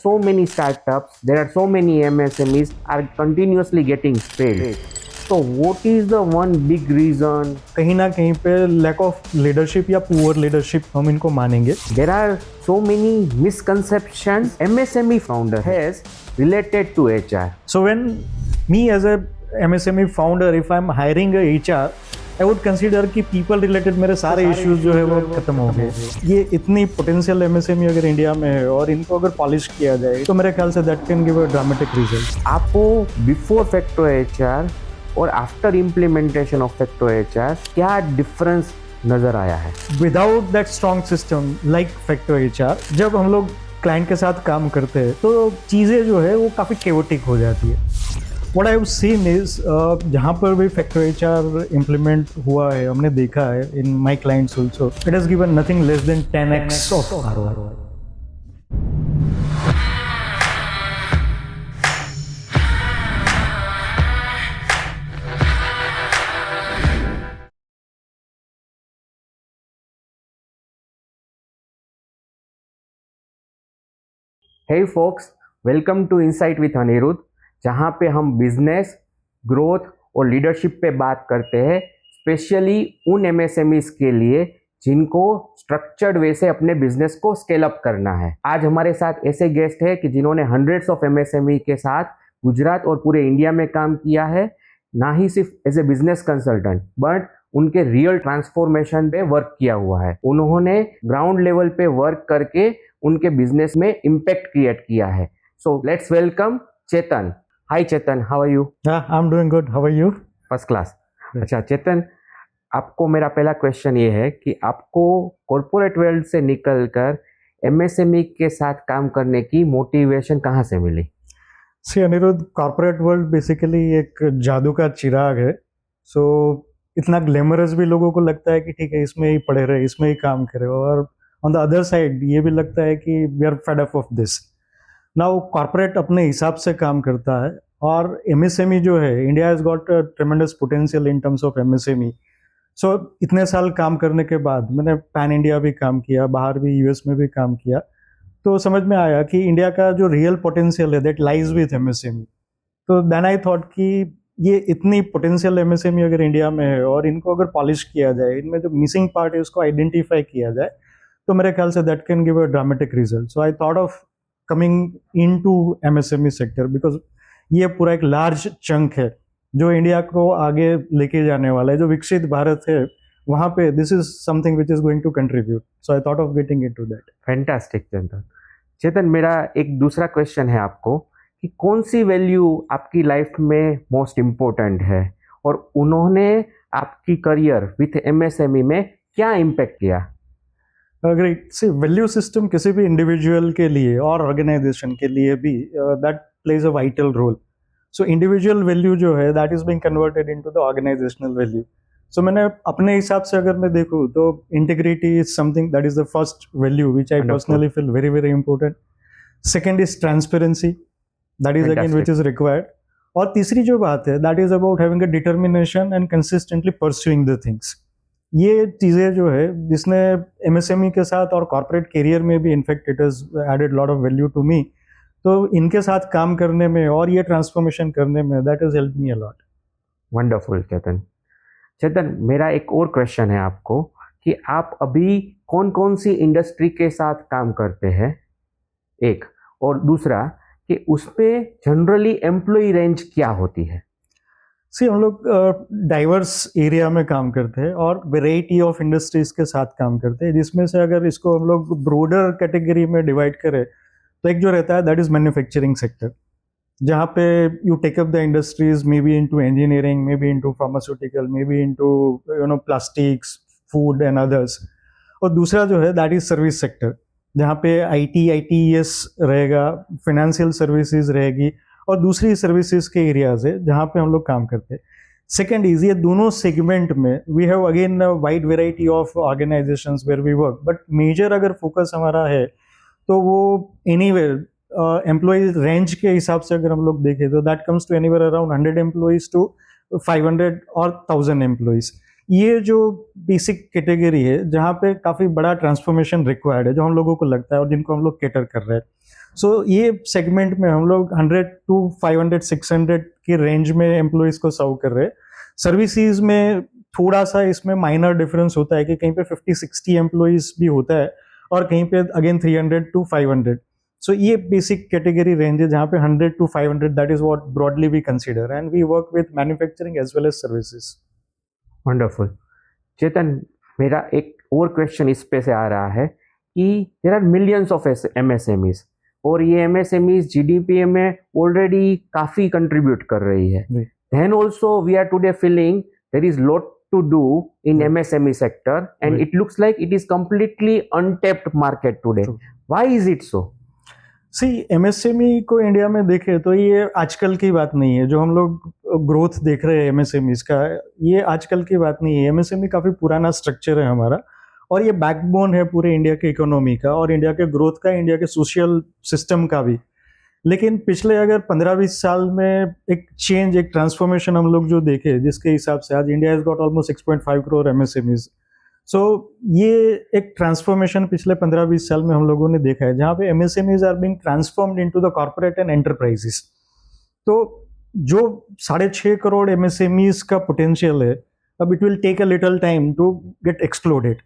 so many startups, there are so many MSMEs are continuously getting failed. So what is the one big reason? कहीं ना कहीं पे lack of leadership या poor leadership हम इनको मानेंगे. There are so many misconceptions MSME founder has related to HR. So when me as a MSME founder, if I'm hiring a HR, I would consider कि people related मेरे सारे issues जो है वो खत्म हो गए. ये इतनी potential MSME अगर इंडिया में है और इनको अगर पॉलिश किया जाए तो मेरे ख्याल से that can give a dramatic result. आपको बिफोर फैक्टो HR और after implementation of facto HR क्या डिफरेंस नजर आया है? Without that strong system like Factor HR, जब हम लोग क्लाइंट के साथ काम करते हैं तो चीज़ें जो है वो काफ़ी chaotic हो जाती है. What I've seen is जहाँ पर भी Factor HR implement हुआ है, हमने देखा है in my clients also, it has given nothing less than 10x of ROI. Hey folks, welcome to Insight with Aniruddh, जहाँ पे हम बिजनेस ग्रोथ और लीडरशिप पे बात करते हैं, स्पेशली उन एमएसएमईज के लिए जिनको स्ट्रक्चर्ड वे से अपने बिजनेस को स्केल अप करना है. आज हमारे साथ ऐसे गेस्ट है कि जिन्होंने हंड्रेड्स ऑफ एमएसएमई के साथ गुजरात और पूरे इंडिया में काम किया है, ना ही सिर्फ as a business consultant but उनके रियल ट्रांसफॉर्मेशन पे वर्क किया हुआ है. उन्होंने ग्राउंड लेवल पे वर्क करके उनके बिजनेस में इम्पैक्ट क्रिएट किया है. So let's welcome Chetan. Hi Chetan, how are you? I'm doing good. How are you? First class. अच्छा चेतन, आपको मेरा पहला क्वेश्चन ये है कि आपको कॉर्पोरेट वर्ल्ड से निकलकर एमएसएमई के साथ काम करने की मोटिवेशन कहाँ से मिली? See Aniruddh, corporate world basically एक जादू का चिराग है. सो इतना ग्लैमरस भी लोगों को लगता है कि ठीक है इसमें ही पड़े रहे, इसमें ही काम करे, और ऑन द अदर साइड ये भी लगता है कि we are fed up of this. Now corporate अपने हिसाब से काम करता है और एमएसएमई जो है, India has got a tremendous potential in terms of MSME. So इतने साल काम करने के बाद मैंने पैन इंडिया भी काम किया, बाहर भी यूएस में भी काम किया, तो समझ में आया कि इंडिया का जो रियल पोटेंशियल है दैट लाइज विथ एमएसएमई. तो देन आई थॉट कि ये इतनी पोटेंशियल एमएसएमई अगर इंडिया में है और इनको अगर पॉलिश किया जाए, इनमें जो मिसिंग पार्ट है उसको आइडेंटिफाई किया जाए, तो मेरे ख्याल say that can give a dramatic result. So I thought of coming into MSME sector because ये पूरा एक लार्ज चंक है जो इंडिया को आगे लेके जाने वाला है. जो विकसित भारत है वहाँ पे this is something which is going to contribute. So I thought of getting into that. Fantastic Chetan. Chetan, मेरा एक दूसरा क्वेश्चन है आपको कि कौन सी वैल्यू आपकी लाइफ में मोस्ट इम्पोर्टेंट है और उन्होंने आपकी करियर विथ एमएसएमई में क्या इम्पैक्ट किया? ग्रेट. सी वैल्यू सिस्टम किसी भी इंडिविजुअल के लिए और ऑर्गेनाइजेशन के लिए भी that plays a vital role. So individual value जो है that is being converted into the organizational value. So मैंने अपने हिसाब से अगर मैं देखूँ तो integrity is something that is the first value which I personally feel very very important. Second is transparency, that is again which is required. और तीसरी जो बात है that is about having a determination and consistently pursuing the things. ये चीज़ें जो है जिसने एमएसएमई के साथ और कॉर्पोरेट करियर में भी in fact it has added lot of value to me. तो इनके साथ काम करने में और ये ट्रांसफॉर्मेशन करने में that has help me a lot. Wonderful Chetan. Chetan, मेरा एक और क्वेश्चन है आपको कि आप अभी कौन कौन सी इंडस्ट्री के साथ काम करते हैं, एक, और दूसरा कि उसपे जनरली एम्प्लॉय रेंज क्या होती है? सी हम लोग डाइवर्स एरिया में काम करते हैं और वेराइटी ऑफ इंडस्ट्रीज के साथ काम करते हैं, जिसमें से अगर इसको हम लोग ब्रॉडर कैटेगरी में डिवाइड करें तो एक जो रहता है दैट इज मैन्युफैक्चरिंग सेक्टर, जहाँ पे you take up the industries may be into engineering, may be into pharmaceutical, may be into plastics, food and others. और दूसरा जो है दैट इज सर्विस सेक्टर, जहाँ पे आईटीईएस रहेगा, फाइनेंशियल सर्विसेज रहेगी, और दूसरी सर्विसेज के एरियाज है जहाँ पे हम लोग काम करते हैं. सेकेंड इज ये दोनों सेगमेंट में we have again wide variety of organisations where we work, but major अगर फोकस हमारा है तो वो एनीवेयर एम्प्लॉय रेंज के हिसाब से अगर हम लोग देखें तो that comes to anywhere around 100 employees to 500 और 1000 एम्प्लॉयज. ये जो बेसिक कैटेगरी है जहाँ पे काफ़ी बड़ा ट्रांसफॉर्मेशन रिक्वायर्ड है, जो हम लोगों को लगता है और जिनको हम लोग कैटर कर रहे हैं। सो ये सेगमेंट में हम लोग 100 to 500 600 के रेंज में एम्प्लॉयज़ को सर्व कर रहे हैं। सर्विसेज में थोड़ा सा इसमें माइनर डिफरेंस होता है कि कहीं पे 50-60 एम्प्लॉयज़ भी होता है और कहीं पे अगेन 300 to 500। सो ये बेसिक कैटेगरी रेंज है जहाँ पे 100 to 500 that is what broadly we consider, and we work with manufacturing as well as services. Wonderful. Chetan, मेरा एक और क्वेश्चन इस पे से आ रहा है कि there are millions of MSMEs और ये MSMEs GDP में ऑलरेडी काफ़ी कंट्रीब्यूट कर रही है। Then also we are today feeling there is lot to do in MSME sector and Right. it looks like it is completely untapped market today. True. Why is it so? See MSME को India में देखे तो ये आजकल की बात नहीं है। जो हम लोग ग्रोथ देख रहे हैं MSMEs का, ये आजकल की बात नहीं है। MSME काफ़ी पुराना स्ट्रक्चर है हमारा और ये बैकबोन है पूरे इंडिया के इकोनॉमी का और इंडिया के ग्रोथ का, इंडिया के सोशल सिस्टम का भी। लेकिन पिछले अगर 15-20 साल में एक चेंज, एक ट्रांसफॉर्मेशन हम लोग जो देखे, जिसके हिसाब से आज India has got almost 6.5 crore MSMEs। सो ये एक ट्रांसफॉर्मेशन पिछले 15-20 साल में हम लोगों ने देखा है जहाँ पे MSMEs are being transformed into the corporate and enterprises. तो जो 6.5 करोड़ MSMEs का पोटेंशियल है, अब it will take a little time to get exploded.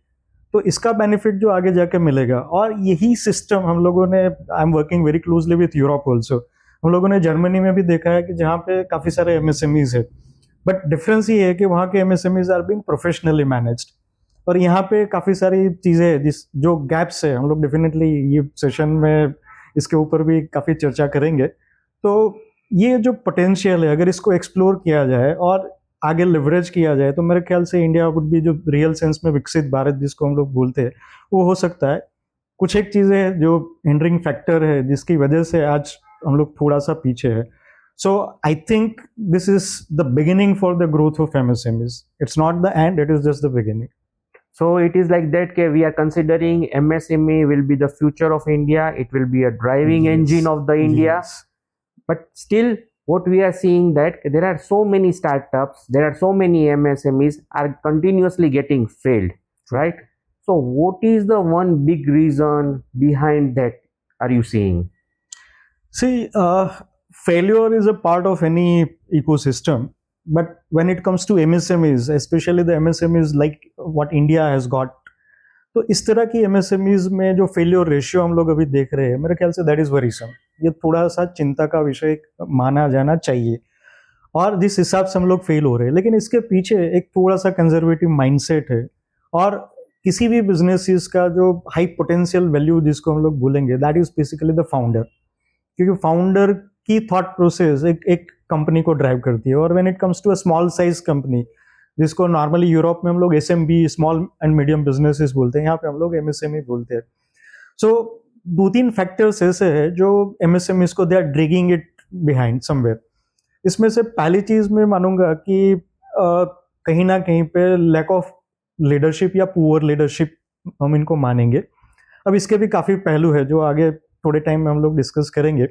तो इसका बेनिफिट जो आगे जाके मिलेगा, और यही सिस्टम हम लोगों ने, आई am working very closely with Europe also, हम लोगों ने जर्मनी में भी देखा है कि जहाँ पे काफ़ी सारे MSMEs है, बट डिफरेंस ये है कि वहाँ के MSMEs are being professionally managed. और यहाँ पे काफ़ी सारी चीज़ें हैं जिस जो गैप्स है, हम लोग डेफिनेटली ये सेशन में इसके ऊपर भी काफ़ी चर्चा करेंगे। तो ये जो पोटेंशियल है, अगर इसको एक्सप्लोर किया जाए और आगे लिवरेज किया जाए, तो मेरे ख्याल से इंडिया वुड बी जो रियल सेंस में विकसित भारत जिसको हम लोग बोलते हैं, वो हो सकता है। कुछ एक चीज़ें हैं जो हिंडरिंग फैक्टर है जिसकी वजह से आज हम लोग थोड़ा सा पीछे है। So I think this is the beginning for the growth of MSMEs। It's not the end, it is just the beginning. So it is like that that we are considering MSME will be the future of India. It will be a driving engine of the India. Yes. But still, what we are seeing that there are so many startups, there are so many MSMEs are continuously getting failed, right? So what is the one big reason behind that are you seeing? See, failure is a part of any ecosystem, but when it comes to MSMEs, especially the MSMEs like what India has got, तो इस तरह की MSMEs में जो failure ratio हम लोग अभी देख रहे हैं, मेरे ख्याल से दैट इज़ वरीसम। ये थोड़ा सा चिंता का विषय माना जाना चाहिए, और जिस हिसाब से हम लोग फेल हो रहे हैं, लेकिन इसके पीछे एक थोड़ा सा कंजर्वेटिव माइंडसेट है। और किसी भी बिजनेसेस का जो हाई पोटेंशियल वैल्यू जिसको हम लोग बोलेंगे, that is basically the founder. क्योंकि फाउंडर की थॉट प्रोसेस एक कंपनी को ड्राइव करती है। और when it comes to a small size company, जिसको नॉर्मली यूरोप में हम लोग SMB, small and medium businesses बोलते हैं, यहाँ पे हम लोग MSME बोलते हैं। सो 2-3 फैक्टर्स ऐसे हैं जो MSMEs को they are dragging it behind somewhere. इसमें से पहली चीज़ मैं मानूंगा कि कहीं ना कहीं पे लैक ऑफ लीडरशिप या पुअर लीडरशिप हम इनको मानेंगे। अब इसके भी काफ़ी पहलू है जो आगे थोड़े टाइम में हम लोग डिस्कस करेंगे।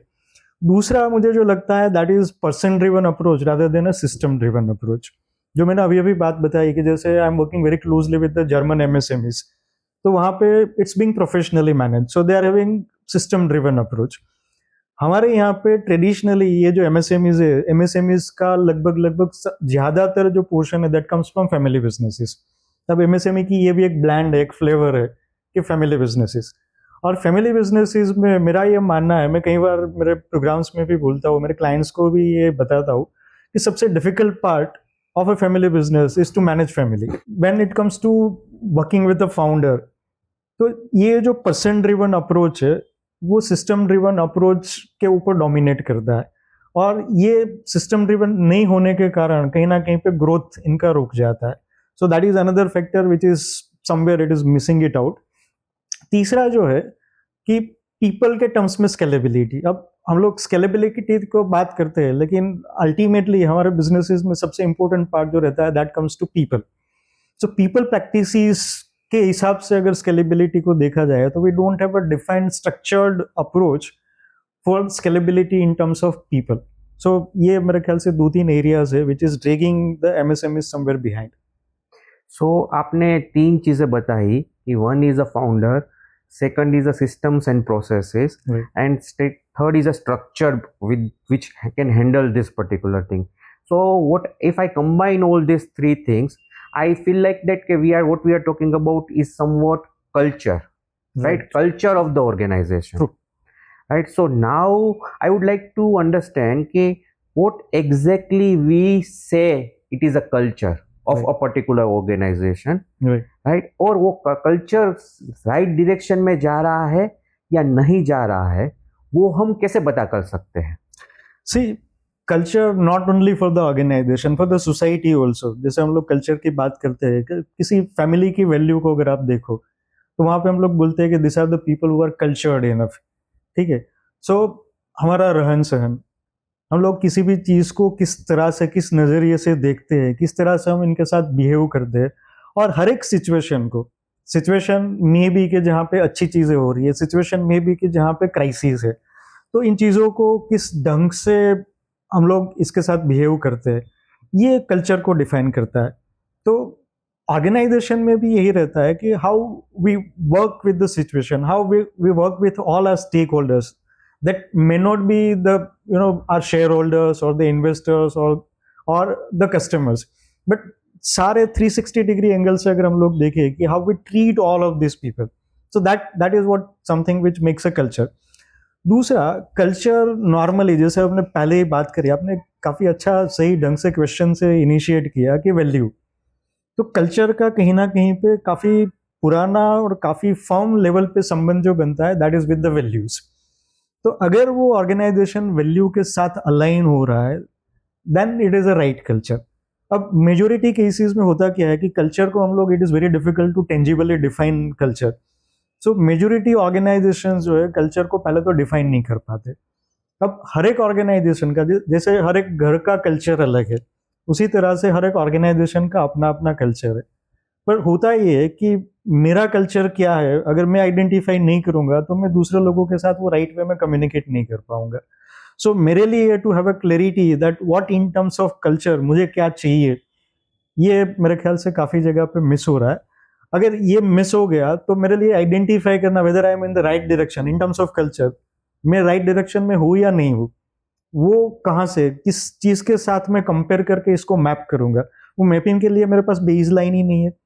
दूसरा मुझे जो लगता है that is person driven approach rather than a system driven approach. जो मैंने अभी बात बताई कि जैसे I am working very closely with the German MSMEs, तो वहाँ पे it's being professionally manage, so they are having system driven approach. हमारे यहाँ पे ट्रेडिशनली ये जो MSMEs है, MSMEs का लगभग ज़्यादातर जो पोर्शन है that comes from family businesses. तब MSME की ये भी एक ब्लैंड है, एक फ्लेवर है कि फैमिली बिजनेसेस। और फैमिली बिजनेसेस में मेरा ये मानना है, मैं कई बार मेरे प्रोग्राम्स में भी बोलता हूँ, मेरे क्लाइंट्स को भी ये बताता हूँ कि सबसे difficult part of a family business is to manage family when it comes to working with the founder. तो ये जो पर्सन ड्रिवन अप्रोच है वो सिस्टम ड्रिवन अप्रोच के ऊपर डोमिनेट करता है, और ये सिस्टम ड्रिवन नहीं होने के कारण कहीं ना कहीं पे ग्रोथ इनका रुक जाता है। सो that is another factor which is somewhere it is missing it out. तीसरा जो है कि पीपल के टर्म्स में स्केलेबिलिटी। अब हम लोग स्केलेबिलिटी को बात करते हैं, लेकिन अल्टीमेटली हमारे बिजनेसेस में सबसे इंपॉर्टेंट पार्ट जो रहता है that comes to people. So people practices के हिसाब से अगर स्केलेबिलिटी को देखा जाए तो we don't have a defined structured approach for scalability in terms of people. So ये मेरे ख्याल से 2-3 एरियाज है which is dragging the MSMEs somewhere behind. आपने 3 चीज़ें बताई कि one is a founder, second is a systems and processes, Right. And third is a structure with which can handle this particular thing. So what if I combine all these 3 things, I feel like that what we are talking about is somewhat culture, right? Culture of the organization. True. Right. So now I would like to understand what exactly we say it is a culture of Right. a particular organization, Right. right? और वो culture right direction में जा रहा है या नहीं जा रहा है, वो हम कैसे पता कर सकते हैं? See, culture not only for the organization, for the society also. जैसे हम लोग कल्चर की बात करते हैं कि किसी फैमिली की वैल्यू को अगर आप देखो तो वहाँ पे हम लोग बोलते हैं कि this are the people who are cultured enough, ठीक है। सो हमारा रहन सहन, हम लोग किसी भी चीज़ को किस तरह से, किस नज़रिए से देखते हैं, किस तरह से हम इनके साथ बिहेव करते हैं, और हर एक सिचुएशन में भी कि जहाँ पे अच्छी चीज़ें हो रही है, सिचुएशन में भी कि जहाँ पे क्राइसिस है, तो इन चीज़ों को किस ढंग से हम लोग इसके साथ बिहेव करते हैं, ये कल्चर को डिफाइन करता है। तो ऑर्गेनाइजेशन में भी यही रहता है कि how we work with the situation, how we work with all our stakeholders, that may not be the our shareholders or the investors or the customers, but सारे 360 डिग्री एंगल से अगर हम लोग देखें कि how we treat all of this people, so that is what something which makes a culture. दूसरा, culture normally, जैसे आपने पहले ही बात करी, आपने काफी अच्छा सही ढंग से क्वेश्चन से इनिशिएट किया कि वैल्यू, तो कल्चर का कहीं ना कहीं पे काफी पुराना और काफी फर्म लेवल पे संबंध जो बनता है, that is with the values. तो अगर वो ऑर्गेनाइजेशन वैल्यू के साथ अलाइन हो रहा है, then it is a right culture. अब मेजोरिटी केसेस में होता क्या है कि कल्चर को हम लोग, it is very difficult to tangibly define culture. So majority organization जो है कल्चर को पहले तो डिफाइन नहीं कर पाते। अब हर एक ऑर्गेनाइजेशन का, जैसे हर एक घर का कल्चर अलग है, उसी तरह से हर एक ऑर्गेनाइजेशन का अपना अपना कल्चर है। पर होता ये है कि मेरा कल्चर क्या है, अगर मैं आइडेंटिफाई नहीं करूंगा तो मैं दूसरे लोगों के साथ वो राइट वे में कम्युनिकेट नहीं कर पाऊंगा। सो मेरे लिए to have a clarity that what in terms of culture मुझे क्या चाहिए, ये मेरे ख्याल से काफी जगह पे मिस हो रहा है। अगर ये मिस हो गया तो मेरे लिए आइडेंटिफाई करना whether I am in the right direction in terms of culture, मैं राइट डायरेक्शन में हूँ या नहीं हूँ, वो कहाँ से, किस चीज के साथ मैं कंपेयर करके इसको मैप करूंगा, वो मैपिंग के लिए मेरे पास बेस लाइन ही नहीं है।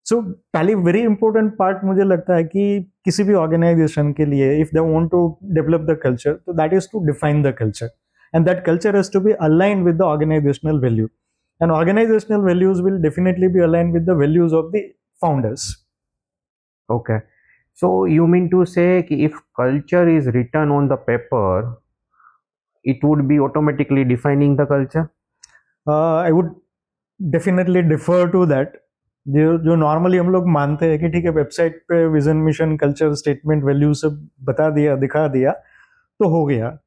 सो पहली वेरी इंपॉर्टेंट पार्ट मुझे लगता है कि किसी भी ऑर्गेनाइजेशन के लिए, if they want to develop the culture, तो that is to define the culture, and that culture has to be aligned with the organizational value, and organizational values will definitely be aligned with the values of the founders. Okay. So you mean to say कि if culture is written on the paper, it would be automatically defining the culture? I would definitely differ to that. जो normally हम लोग मानते हैं कि ठीक है, website पे vision, mission, culture statement, value सब बता दिया, दिखा दिया तो हो गया।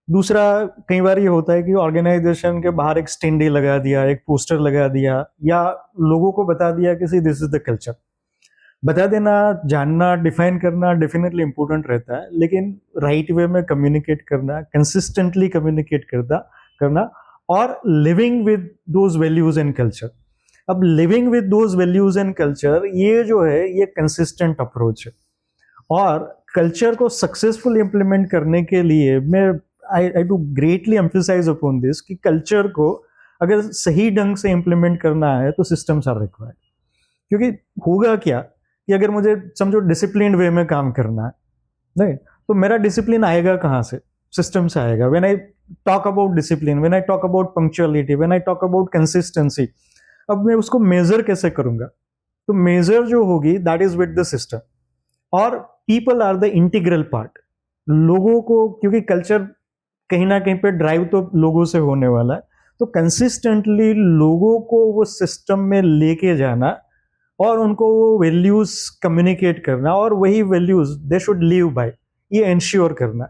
दूसरा, कई बार ये होता है कि ऑर्गेनाइजेशन के बाहर एक स्टैंडी लगा दिया, एक पोस्टर लगा दिया, या लोगों को बता दिया कि see this is the culture. बता देना, जानना, डिफाइन करना डेफिनेटली इंपॉर्टेंट रहता है, लेकिन राइट वे में कम्युनिकेट करना, कंसिस्टेंटली कम्युनिकेट करना और living with those values and culture. अब living with those values and culture, ये जो है ये कंसिस्टेंट अप्रोच है। और कल्चर को सक्सेसफुल इंप्लीमेंट करने के लिए मैं I do greatly emphasise upon this कि कल्चर को अगर सही ढंग से इंप्लीमेंट करना है तो सिस्टम्स आर रिक्वायर्ड। क्योंकि होगा क्या कि अगर मुझे समझो डिसिप्लिन वे में काम करना है, नहीं तो मेरा डिसिप्लिन आएगा कहाँ से, सिस्टम से आएगा। When I talk about discipline, when I talk about punctuality, when I talk about consistency, अब मैं उसको मेजर कैसे करूंगा, तो मेजर जो होगी that is with the system. और people are the integral part. लोगों को, क्योंकि कल्चर कहीं ना कहीं पे ड्राइव तो लोगों से होने वाला है, तो कंसिस्टेंटली लोगों को वो सिस्टम में लेके जाना और उनको वो वैल्यूज कम्युनिकेट करना, और वही values they should live by, ये इंश्योर करना,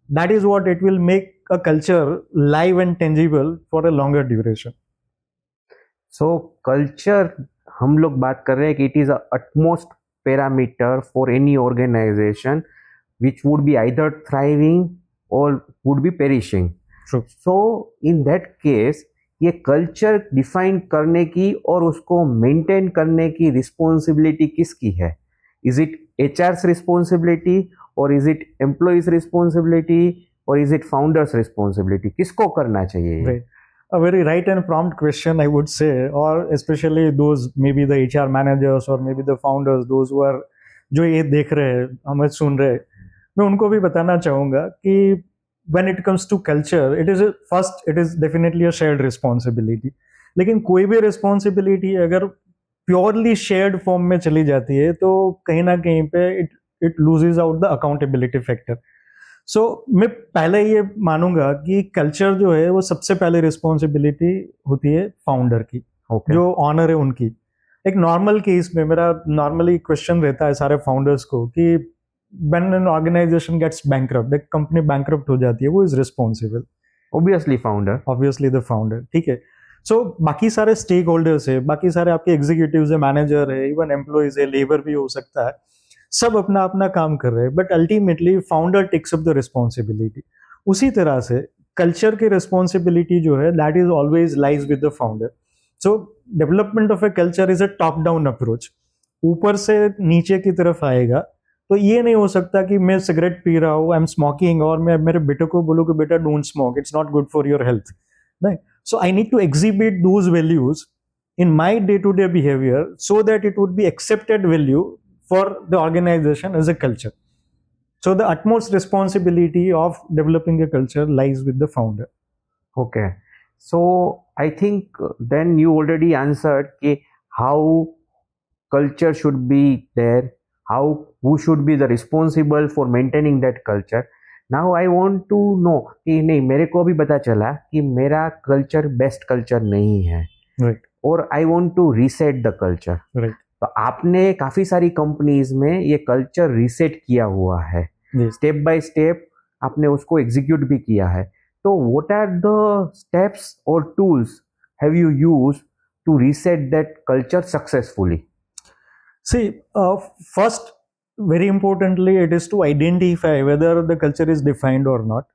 that is what it will make a culture live and tangible for a longer duration. So culture हम लोग बात कर रहे हैं कि it is utmost parameter for any organization which would be either thriving और would be perishing. True. So in that case ये culture define करने की और उसको मेंटेन करने की रिस्पॉन्सिबिलिटी किसकी है? इज इट एचआर's रिस्पॉन्सिबिलिटी और इज इट एम्प्लॉइज रिस्पॉन्सिबिलिटी और इज इट फाउंडर्स रिस्पॉन्सिबिलिटी? किसको करना चाहिए ये? Right. A very right and prompt question, I would say, or especially those maybe the HR managers or maybe the founders, those who are जो ये देख रहे हैं, हमें सुन रहे हैं, मैं उनको भी बताना चाहूँगा कि when it comes to culture, it is definitely a shared responsibility. लेकिन कोई भी responsibility अगर purely shared form में चली जाती है तो कहीं ना कहीं पे it loses out the accountability factor. सो मैं पहले ये मानूंगा कि कल्चर जो है वो सबसे पहले रिस्पॉन्सिबिलिटी होती है फाउंडर की, जो ऑनर है उनकी। एक नॉर्मल केस में मेरा नॉर्मली क्वेश्चन रहता है सारे फाउंडर्स को कि when an organisation gets bankrupt, एक कंपनी बैंकरप्ट हो जाती है, वो is responsible? Obviously the founder, ठीक है। सो बाकी सारे स्टेक होल्डर्स है, बाकी सारे आपके एग्जीक्यूटिव्स है, मैनेजर है, इवन एम्प्लॉइज है, लेबर भी हो सकता है, सब अपना अपना काम कर रहे हैं, but ultimately founder takes up the responsibility. उसी तरह से कल्चर की रिस्पॉन्सिबिलिटी जो है that is always lies with the founder. So development of a culture is a top down approach, ऊपर से नीचे की तरफ आएगा। तो ये नहीं हो सकता कि मैं सिगरेट पी रहा हूँ, आई एम स्मोकिंग, और मैं मेरे बेटे को बोलूँ कि बेटा don't smoke, it's not good for your health, नहीं। So I need to exhibit those values in my day-to-day behavior so that it would be accepted value for the organization as a culture. So the utmost responsibility of developing a culture lies with the founder. Okay. So I think then you already answered how culture should be there, who should be the responsible for maintaining that culture. Now I want to know कि नहीं, मेरे को भी पता चला कि मेरा culture best culture नहीं है, Right. और I want to reset the culture. Right. तो आपने काफी सारी कंपनीज में ये कल्चर रीसेट किया हुआ है, स्टेप बाय स्टेप आपने उसको एग्जीक्यूट भी किया है। तो व्हाट आर द स्टेप्स और tools have you used to reset that culture successfully? See, first, very importantly, it is to identify whether the culture is defined or not.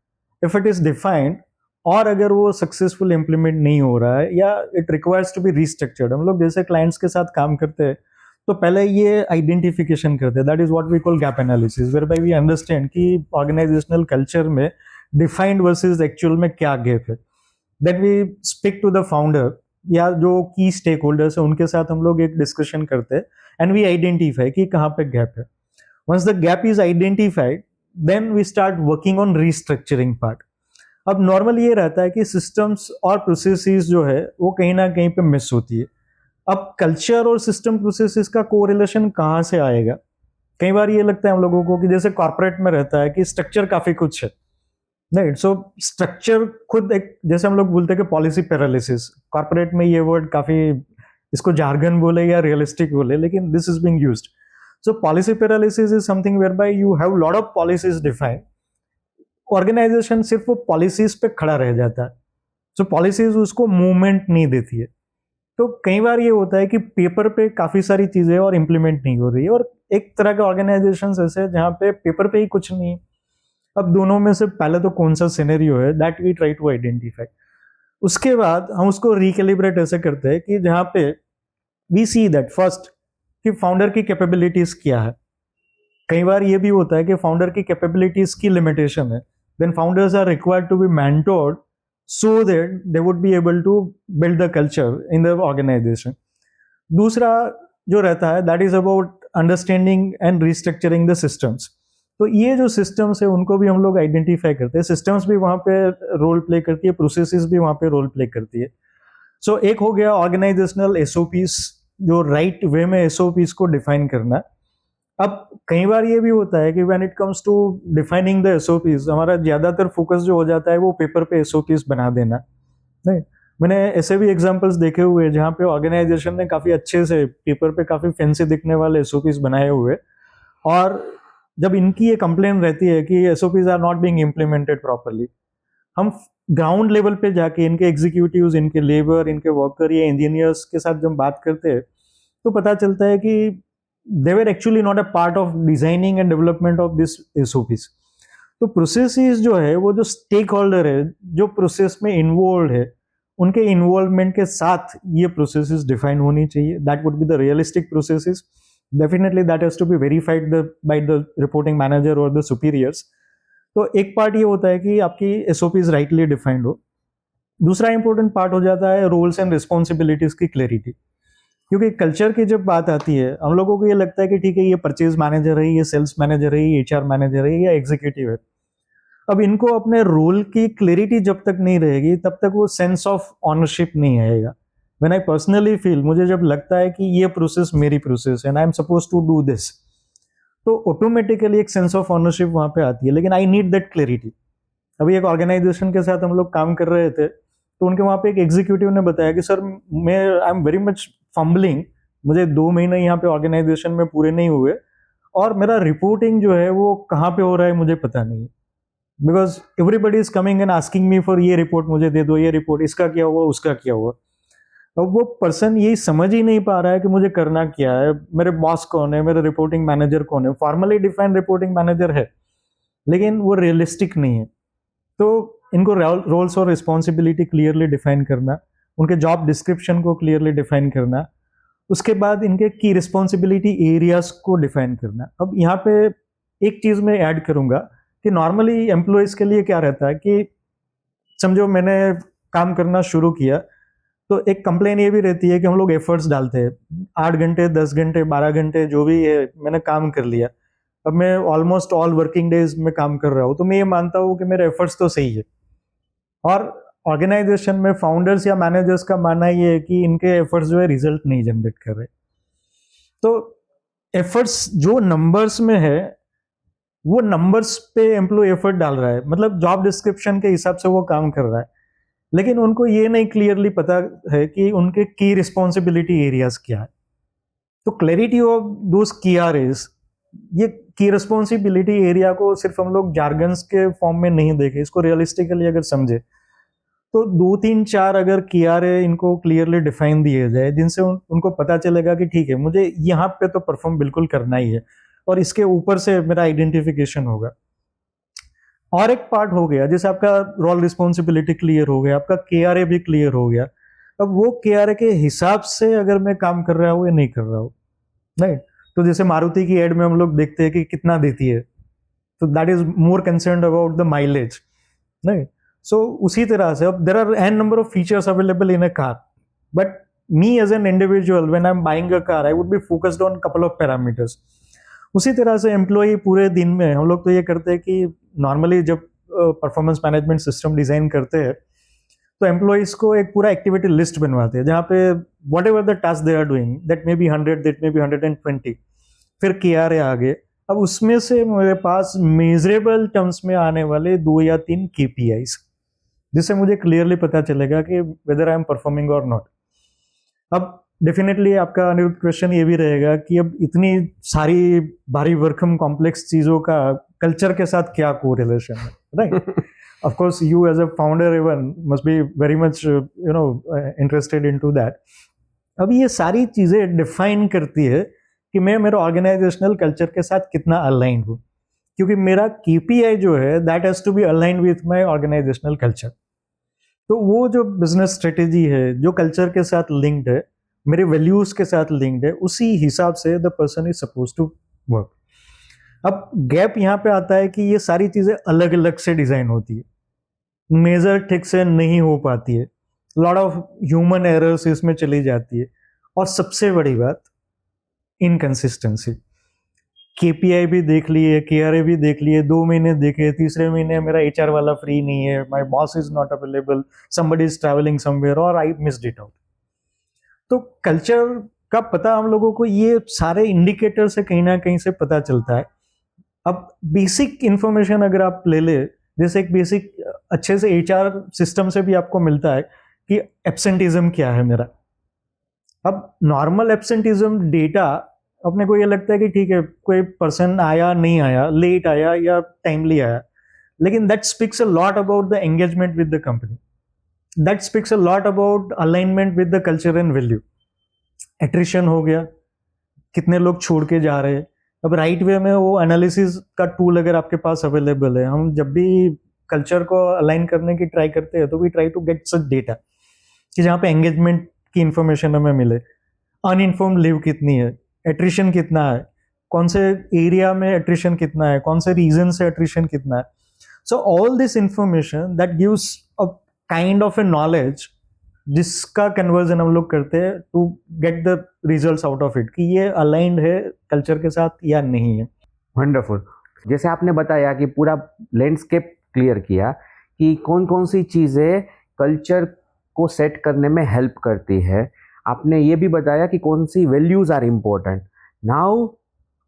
If it is defined, और अगर वो successful implement नहीं हो रहा है या it requires to be restructured, हम लोग जैसे क्लाइंट्स के साथ काम करते हैं तो पहले ये आइडेंटिफिकेशन करते हैं, that is what we call gap analysis, whereby we understand कि ऑर्गेनाइजेशनल कल्चर में डिफाइंड वर्सेस एक्चुअल में क्या गैप है। Then we speak to the founder या जो की स्टेक होल्डर्स है उनके साथ हम लोग एक डिस्कशन करते हैं एंड वी आइडेंटिफाई कि कहाँ पे गैप है। Once the gap is identified then we start working on restructuring part. अब नॉर्मल ये रहता है कि सिस्टम्स और प्रोसेसेस जो है वो कहीं ना कहीं पे मिस होती है। अब कल्चर और सिस्टम प्रोसेसेस का कोरिलेशन कहाँ से आएगा? कई बार ये लगता है हम लोगों को कि जैसे कॉर्पोरेट में रहता है कि स्ट्रक्चर काफी कुछ है, नहीं। सो स्ट्रक्चर खुद एक, जैसे हम लोग बोलते हैं कि पॉलिसी पैरालिसिस, कॉर्पोरेट में ये वर्ड काफी, इसको जार्गन बोले या रियलिस्टिक बोले, लेकिन this is being used. So policy paralysis is something whereby you have lot of policies defined, organisation सिर्फ वो पॉलिसीज पे खड़ा रह जाता है, सो पॉलिसीज उसको मूवमेंट नहीं देती है। तो कई बार ये होता है कि पेपर पे काफी सारी चीजें और इम्प्लीमेंट नहीं हो रही है, और एक तरह के ऑर्गेनाइजेशन ऐसे हैं जहाँ पे पेपर पे ही कुछ नहीं है। अब दोनों में से पहले तो कौन सा सिनेरियो है that we try to identify. उसके बाद हम उसको रिकैलिब्रेट ऐसे करते हैं कि जहाँ पे वी सी दैट फर्स्ट कि फाउंडर की कैपेबिलिटीज क्या है। कई बार ये भी होता है कि फाउंडर की कैपेबिलिटीज की लिमिटेशन है, then founders are required to be mentored so that they would be able to build the culture in the organization. दूसरा जो रहता है that is about understanding and restructuring the systems. तो ये जो systems है उनको भी हम लोग आइडेंटिफाई करते हैं, systems भी वहाँ पे रोल प्ले करती है, प्रोसेसेस भी वहाँ पे रोल प्ले करती है। सो एक हो गया ऑर्गेनाइजेशनल SOPs, जो राइट वे में SOPs को डिफाइन करना। अब कई बार ये भी होता है कि when it comes to defining the SOPs, हमारा ज्यादातर फोकस जो हो जाता है वो पेपर पे SOPs बना देना, नहीं। मैंने ऐसे भी एग्जांपल्स देखे हुए हैं जहाँ पे ऑर्गेनाइजेशन ने काफी अच्छे से पेपर पे काफी फैंसी दिखने वाले SOPs बनाए हुए, और जब इनकी ये कंप्लेन रहती है कि SOPs are not being implemented properly, हम ग्राउंड लेवल पे जाके इनके एग्जीक्यूटिव्स, इनके लेबर, इनके वर्कर या इंजीनियर्स के साथ जब बात करते हैं तो पता चलता है कि they were actually not a part of designing and development of this SOPs. तो प्रोसेसेस जो है वो जो स्टेक होल्डर है, जो प्रोसेस में इन्वॉल्व है, उनके इन्वॉल्वमेंट के साथ ये प्रोसेसेस डिफाइन होनी चाहिए. That would be the realistic processes. Definitely that has to be verified by the reporting manager और द सुपीरियर्स. तो एक पार्ट ये होता है कि आपकी एसओपीज राइटली डिफाइंड हो. दूसरा इंपॉर्टेंट पार्ट हो जाता है रोल्स एंड रिस्पॉन्सिबिलिटीज की क्लैरिटी. क्योंकि कल्चर की जब बात आती है, हम लोगों को ये लगता है कि ठीक है, ये परचेज मैनेजर है, ये सेल्स मैनेजर है, ये एचआर मैनेजर है, या एग्जीक्यूटिव है. अब इनको अपने रोल की क्लैरिटी जब तक नहीं रहेगी, तब तक वो सेंस ऑफ ऑनरशिप नहीं आएगा. व्हेन आई पर्सनली फील, मुझे जब लगता है कि ये प्रोसेस मेरी प्रोसेस है and I am suppose to do this, तो ऑटोमेटिकली एक सेंस ऑफ ऑनरशिप वहां पे आती है. लेकिन आई नीड दैट क्लैरिटी. अभी एक ऑर्गेनाइजेशन के साथ हम लोग काम कर रहे थे, तो उनके वहां पे एक एग्जीक्यूटिव ने बताया कि सर, मैं I am very much fumbling, मुझे 2 महीने यहाँ पे ऑर्गेनाइजेशन में पूरे नहीं हुए, और मेरा रिपोर्टिंग जो है वो कहाँ पे हो रहा है मुझे पता नहीं है. Because everybody is coming and asking me for ये रिपोर्ट मुझे दे दो, ये रिपोर्ट, इसका क्या हुआ, उसका क्या हुआ. अब वो पर्सन यही समझ ही नहीं पा रहा है कि मुझे करना क्या है, मेरे बॉस कौन है, मेरे रिपोर्टिंग मैनेजर कौन है. फॉर्मली डिफाइंड रिपोर्टिंग मैनेजर है, लेकिन वो रियलिस्टिक नहीं है. तो इनको रोल्स और रिस्पॉन्सिबिलिटी क्लियरली डिफाइन करना, उनके जॉब डिस्क्रिप्शन को क्लियरली डिफाइन करना, उसके बाद इनके की रिस्पॉन्सिबिलिटी एरियाज को डिफाइन करना. अब यहाँ पे एक चीज मैं ऐड करूंगा कि नॉर्मली एम्प्लॉयज के लिए क्या रहता है कि समझो मैंने काम करना शुरू किया, तो एक कंप्लेन ये भी रहती है कि हम लोग एफर्ट्स डालते हैं, 8 घंटे, 10 घंटे, 12 घंटे, जो भी है मैंने काम कर लिया. अब मैं ऑलमोस्ट ऑल वर्किंग डेज में काम कर रहा हूँ, तो मैं ये मानता हूँ कि मेरे एफर्ट्स तो सही है. और ऑर्गेनाइजेशन में फाउंडर्स या मैनेजर्स का मानना ये है कि इनके एफर्ट्स जो है रिजल्ट नहीं जनरेट कर रहे. तो एफर्ट्स जो नंबर्स में है, वो नंबर्स पे एम्प्लॉय एफर्ट डाल रहा है, मतलब जॉब डिस्क्रिप्शन के हिसाब से वो काम कर रहा है, लेकिन उनको ये नहीं क्लियरली पता है कि उनके की रिस्पॉन्सिबिलिटी एरियाज क्या है. तो क्लैरिटी ऑफ दोस की आरएस, ये की रिस्पॉन्सिबिलिटी एरिया को सिर्फ हम लोग जार्गन्स के फॉर्म में नहीं देखे, इसको रियलिस्टिकली अगर समझे, तो 2 3 4 अगर कियारे इनको क्लियरली डिफाइन दिए जाए, जिनसे उनको पता चलेगा कि ठीक है, मुझे यहाँ पे तो परफॉर्म बिल्कुल करना ही है, और इसके ऊपर से मेरा आइडेंटिफिकेशन होगा. और एक पार्ट हो गया, जैसे आपका रोल रिस्पॉन्सिबिलिटी क्लियर हो गया, आपका केआरए भी क्लियर हो गया. अब वो केआरए के हिसाब से अगर मैं काम कर रहा हूँ या नहीं कर रहा हूँ, नहीं. तो जैसे मारुति की एड में हम लोग देखते हैं कि कितना देती है, तो that is more concern about the mileage, नहीं. सो उसी तरह से अब there are an number of features available in a car, but me as an individual when I am buying a car, I would be focused on couple of parameters. उसी तरह से employ पूरे दिन में, हम लोग तो ये करते हैं कि नॉर्मली जब परफॉर्मेंस मैनेजमेंट सिस्टम डिजाइन करते हैं, तो एम्प्लॉयज को एक पूरा एक्टिविटी लिस्ट बनवाते हैं, जहाँ पे whatever the task they are doing, that may be 100, that may be 120, फिर KRA आगे. अब उसमें से मेरे पास मेजरेबल टर्म्स में आने वाले 2 या 3 KPIs, जिससे मुझे क्लियरली पता चलेगा कि वेदर आई एम परफॉर्मिंग और नॉट. अब डेफिनेटली आपका अनिरुद्ध क्वेश्चन ये भी रहेगा कि अब इतनी सारी भारी भरकम कॉम्प्लेक्स चीजों का कल्चर के साथ क्या कोरिलेशन है, right? Of course, you as a founder even must be very much, interested into that. अब ये सारी चीजें डिफाइन करती है कि मैं मेरे ऑर्गेनाइजेशनल कल्चर के साथ कितना अलाइंड हूँ, क्योंकि मेरा KPI जो है that has to be aligned with my organisational culture. तो वो जो बिजनेस स्ट्रेटेजी है जो कल्चर के साथ लिंक्ड है, मेरे वैल्यूज के साथ लिंक्ड है, उसी हिसाब से the person is suppose to work. अब गैप यहाँ पे आता है कि ये सारी चीजें अलग अलग से डिजाइन होती है, मेजर ठीक से नहीं हो पाती है, लॉट ऑफ ह्यूमन एरर्स इसमें चली जाती है, और सबसे बड़ी बात इनकंसिस्टेंसी. KPI भी देख लिए, KRA भी देख लिए, 2 महीने देखे, तीसरे महीने मेरा HR वाला फ्री नहीं है, my boss is not available, somebody is travelling somewhere, और आई मिस्ड इट आउट. तो कल्चर का पता हम लोगों को ये सारे इंडिकेटर से कहीं ना कहीं से पता चलता है. अब बेसिक इंफॉर्मेशन अगर आप ले ले, जैसे एक बेसिक अच्छे से HR सिस्टम से भी आपको मिलता है कि एब्सेंटिज्म क्या है मेरा. अब नॉर्मल एब्सेंटिज्म डेटा, अपने को ये लगता है कि ठीक है, कोई पर्सन आया नहीं आया, लेट आया या टाइमली आया, लेकिन that speaks a lot about the engagement with the company, that speaks a lot about alignment with the culture and value. Attrition हो गया, कितने लोग छोड़ के जा रहे हैं. अब राइट वे में वो एनालिसिस का टूल अगर आपके पास अवेलेबल है, हम जब भी कल्चर को अलाइन करने की ट्राई करते हैं तो we try to get such data. कि जहाँ पे एंगेजमेंट की इंफॉर्मेशन हमें मिले, अनइन्फॉर्म लीव कितनी है, एट्रिशन कितना है, कौन से एरिया में एट्रिशन कितना है, कौन से रीजन से एट्रिशन कितना है. So all this information that gives a kind of a knowledge जिसका कन्वर्जन हम लोग करते हैं to get the results out of it कि ये अलाइंड है कल्चर के साथ या नहीं है. वंडरफुल. जैसे आपने बताया कि पूरा लैंडस्केप क्लियर किया कि कौन कौन सी चीज़ें कल्चर को सेट करने में हेल्प करती है. आपने ये भी बताया कि कौन सी values are important. Now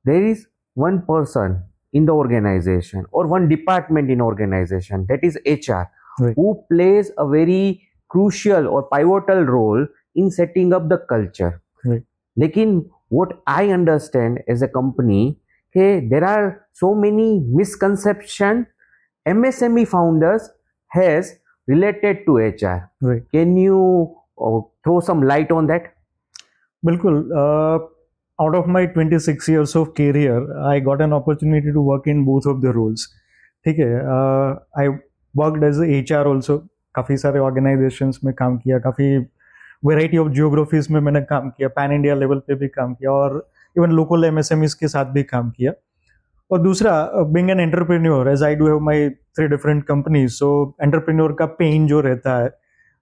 there is one person in the organization or one department in organization, that is HR, Right. who plays a very crucial or pivotal role in setting up the culture. Right. लेकिन what I understand as a company, okay, there are so many misconception MSME founders has related to HR. Right. Can you throw some light on that? बिल्कुल. Out of my 26 years of career, I got an opportunity to work in both of the roles. ठीक है. I worked as a HR also. काफ़ी सारे organisations में काम किया, काफ़ी variety of जियोग्राफीज में मैंने काम किया, पैन इंडिया लेवल पे भी काम किया और इवन लोकल MSMEs के साथ भी काम किया. और दूसरा, being an entrepreneur, as I do have my 3 different companies, so entrepreneur का पेन जो रहता है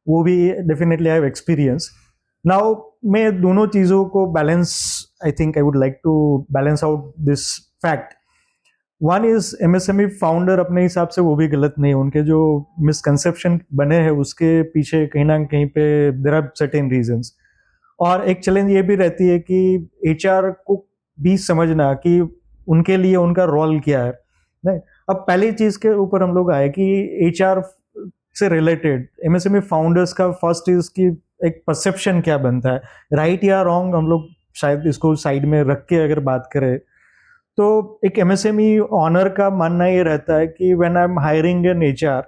वो भी definitely I have experience. Now मैं दोनों चीज़ों को balance, I think I would like to balance out this fact. One is MSME founder अपने हिसाब से वो भी गलत नहीं है, उनके जो मिसकंसेप्शन बने हैं उसके पीछे कहीं ना कहीं पे देयर आर सर्टेन रीजंस. और एक चैलेंज ये भी रहती है कि HR को भी समझना कि उनके लिए उनका रोल क्या है. नहीं, अब पहली चीज के ऊपर हम लोग आए कि HR से रिलेटेड MSME फाउंडर्स का फर्स्ट इज कि एक परसेप्शन क्या बनता है, राइट या रॉन्ग. हम लोग शायद इसको साइड में रख के अगर बात करें तो एक MSME ऑनर का मानना ये रहता है कि when I am hiring an HR,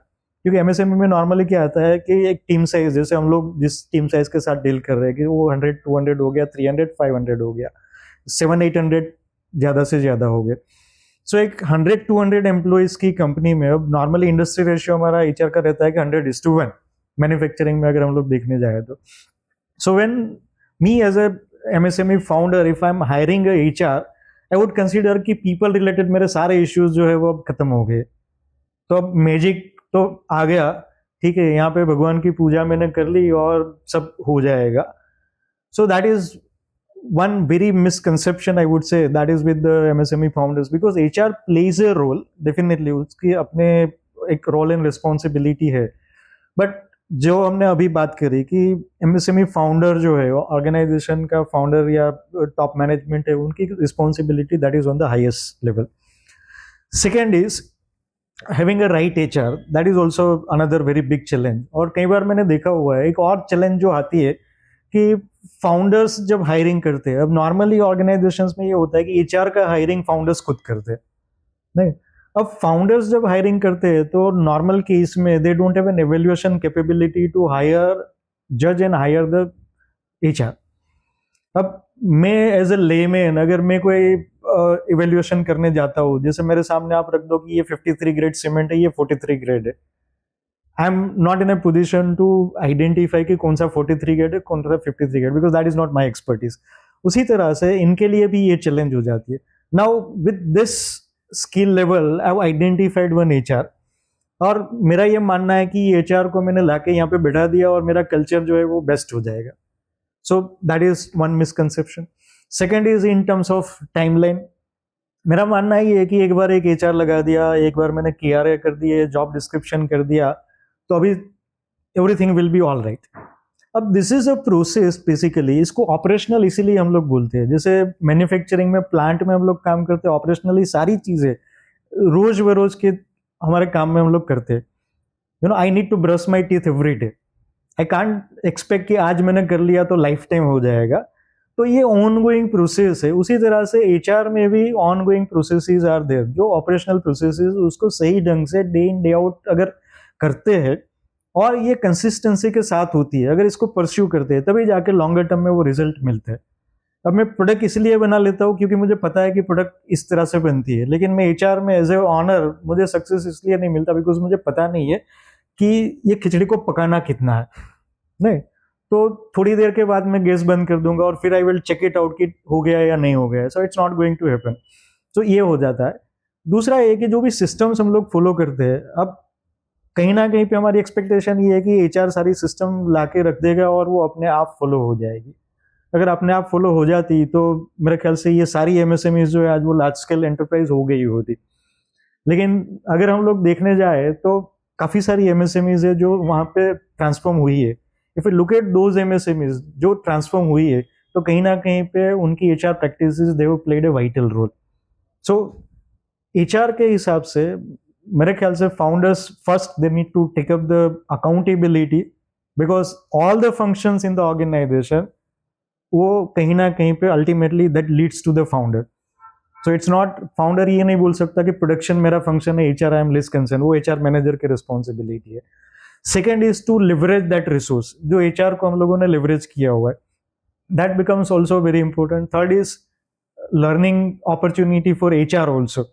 क्योंकि MSME में नॉर्मली क्या आता है कि एक टीम साइज, जैसे हम लोग जिस टीम साइज के साथ डील कर रहे हैं कि वो 100-200 हो गया, 300-500 हो गया, 700-800 ज़्यादा से ज़्यादा हो गए. सो एक 100-200 एम्प्लॉइज की कंपनी में अब नॉर्मली इंडस्ट्री रेशियो हमारा HR का रहता है कि 100:1 मैन्युफैक्चरिंग में अगर हम लोग देखने जाए तो. So when me as a MSME founder, if I am hiring a HR, I would consider कि पीपल रिलेटेड मेरे सारे इश्यूज जो है वो अब खत्म हो गए. तो अब मैजिक तो आ गया, ठीक है, यहाँ पे भगवान की पूजा मैंने कर ली और सब हो जाएगा. So that is one very misconception I would say, that is with the MSME founders, because HR plays a role, definitely उसकी अपने एक रोल एंड रिस्पॉन्सिबिलिटी है. बट जो हमने अभी बात करी कि MSME फाउंडर जो है ऑर्गेनाइजेशन का फाउंडर या टॉप मैनेजमेंट है, उनकी responsibility that is on the highest level. Second is having a right HR, that is also another very big challenge. और कई बार मैंने देखा हुआ है एक और चैलेंज जो आती है कि फाउंडर्स जब हायरिंग करते हैं, अब नॉर्मली ऑर्गेनाइजेशंस में ये होता है कि HR का हायरिंग फाउंडर्स खुद करते हैं. नहीं, अब फाउंडर्स जब हायरिंग करते हैं तो नॉर्मल केस में they don't have an evaluation capability to hire, जज एंड हायर द HR. अब मैं एज ए लेमैन अगर मैं कोई इवेल्युएशन करने जाता हूँ, जैसे मेरे सामने आप रख दो कि ये 53 ग्रेड सीमेंट है, ये 43 ग्रेड है, I am not in a position to identify कि कौन सा 43 ग्रेड है, कौन सा 53 grade, because that is not my expertise. उसी तरह से इनके लिए भी ये चैलेंज हो जाती है. Now with this skill level I have identified one HR, और मेरा ये मानना है कि HR को मैंने लाके यहाँ पे बैठा दिया और मेरा कल्चर जो है वो बेस्ट हो जाएगा. So that is one misconception. Second is in terms of timeline. मेरा मानना ये है कि एक बार एक HR लगा दिया, एक बार मैंने KRA कर दिए, जॉब डिस्क्रिप्शन कर दिया, तो अभी everything will be all right. अब this is a process basically, इसको ऑपरेशनल इसीलिए हम लोग बोलते हैं. जैसे मैन्युफैक्चरिंग में, प्लांट में हम लोग काम करते हैं, ऑपरेशनली सारी चीज़ें रोज बरोज के हमारे काम में हम लोग करते हैं. You know, I need to brush my teeth every day. I can't expect कि आज मैंने कर लिया तो लाइफ टाइम हो जाएगा. तो ये ऑन गोइंग प्रोसेस है. उसी तरह से HR में भी ongoing processes are there. जो ऑपरेशनल प्रोसेसेस उसको सही ढंग से डे इन डे आउट अगर करते हैं और ये कंसिस्टेंसी के साथ होती है, अगर इसको परस्यू करते हैं, तभी जाके लॉन्गर टर्म में वो रिजल्ट मिलते हैं. अब मैं प्रोडक्ट इसलिए बना लेता हूँ क्योंकि मुझे पता है कि प्रोडक्ट इस तरह से बनती है, लेकिन मैं HR में एज ए ऑनर मुझे सक्सेस इसलिए नहीं मिलता बिकॉज मुझे पता नहीं है कि ये खिचड़ी को पकाना कितना है. नहीं, तो थोड़ी देर के बाद मैं गैस बंद कर दूंगा और फिर I will check it out कि हो गया या नहीं हो गया, so it's not going to happen. तो ये हो जाता है। दूसरा ये कि जो भी सिस्टम्स हम लोग फॉलो करते हैं, अब कहीं ना कहीं पे हमारी एक्सपेक्टेशन ये है कि एचआर सारी सिस्टम ला के रख देगा और वो अपने आप फॉलो हो जाएगी। अगर अपने आप फॉलो हो जाती तो मेरे ख्याल से ये सारी एमएसएमई जो है आज वो लार्ज स्केल एंटरप्राइज हो गई होती। लेकिन अगर हम लोग देखने जाए तो काफ़ी सारी एमएसएमईज है जो वहाँ पे ट्रांसफॉर्म हुई है। If you look at those MSMEs जो ट्रांसफॉर्म हुई है, तो कहीं ना कहीं पे उनकी HR practices they have played a vital role. So HR के हिसाब से मेरे ख्याल से founders first they need to take up the accountability, because all the functions in the organisation वो कहीं ना कहीं पे ultimately that leads to the founder. So it's not, founder ये नहीं बोल सकता कि प्रोडक्शन मेरा फंक्शन है, HR I am less concern, वो एचआर मैनेजर की रिस्पॉन्सिबिलिटी है। Second is to leverage that resource, जो एचआर को हम लोगों ने लिवरेज किया हुआ है, that becomes also very important. Third is learning opportunity for HR also.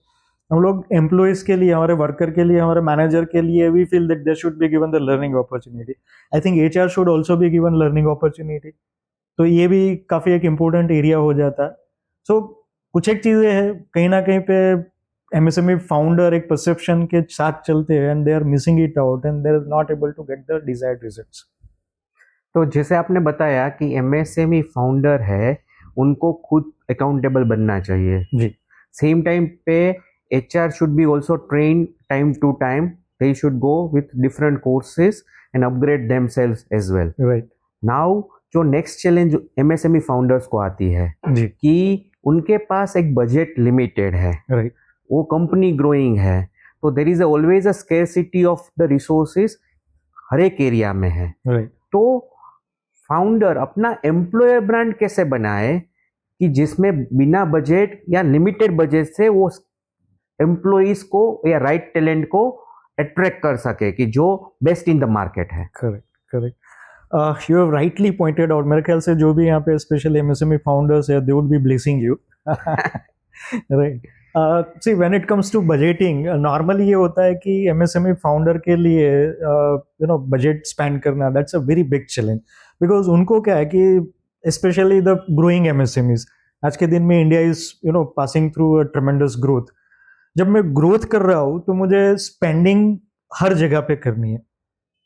हम लोग एम्प्लॉयज के लिए, हमारे वर्कर के लिए, हमारे मैनेजर के लिए we feel that they should be given the learning opportunity. I think HR should also be given learning opportunity. तो ये भी काफ़ी एक इम्पोर्टेंट एरिया हो जाता है। सो कुछ एक चीज़ें हैं कहीं ना कहीं पे एमएसएमई फाउंडर एक परसेप्शन के साथ चलते हैं and they are missing it out and they are not able to get the desired results. तो जैसे आपने बताया कि एमएसएमई फाउंडर है, उनको खुद अकाउंटेबल बनना चाहिए जी। सेम टाइम पे HR should be also train time to time, they should go with different courses and upgrade themselves as well. Right. Now जो नेक्स्ट चैलेंज एमएसएमई फाउंडर्स को आती है जी। कि उनके पास एक बजट लिमिटेड है, राइट। वो कंपनी ग्रोइंग है, तो there is always a scarcity of the resources हर एक एरिया में है। राइट। तो फाउंडर अपना एम्प्लॉयर ब्रांड कैसे बनाए कि जिसमें बिना बजट या लिमिटेड बजट से वो एम्प्लॉइज को या राइट टैलेंट को अट्रैक्ट कर सके कि जो बेस्ट इन द मार्केट है। Correct, correct. You have rightly pointed out. मेरे ख्याल से जो भी यहाँ पे स्पेशली एमएसएमई फाउंडर्स है, they would be blessing you. Right. See when it comes to budgeting, normally ये होता है कि एमएसएमई फाउंडर के लिए बजट स्पेंड करना that's a very big challenge, because उनको क्या है कि स्पेशली द ग्रोइंग एमएसएमईज, आज के दिन में India is passing through a ट्रेमेंडस growth. जब मैं ग्रोथ कर रहा हूँ तो मुझे स्पेंडिंग हर जगह पे करनी है।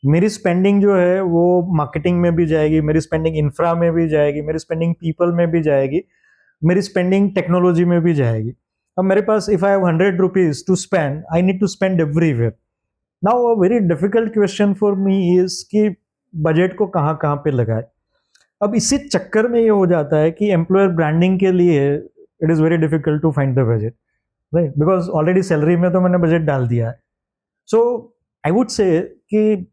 मेरी स्पेंडिंग जो है वो मार्केटिंग में भी जाएगी, मेरी स्पेंडिंग इंफ्रा में भी जाएगी, मेरी स्पेंडिंग पीपल में भी जाएगी, मेरी स्पेंडिंग टेक्नोलॉजी में भी जाएगी। अब मेरे पास if I have 100 rupees to spend, I need to spend everywhere. Now a very difficult question for me is कि बजट को कहाँ कहाँ पे लगाए। अब इसी चक्कर में ये हो जाता है कि एम्प्लॉयर ब्रांडिंग के लिए it is very difficult to find the budget, right, because already salary में तो मैंने बजट डाल दिया है। सो आई वुड से कि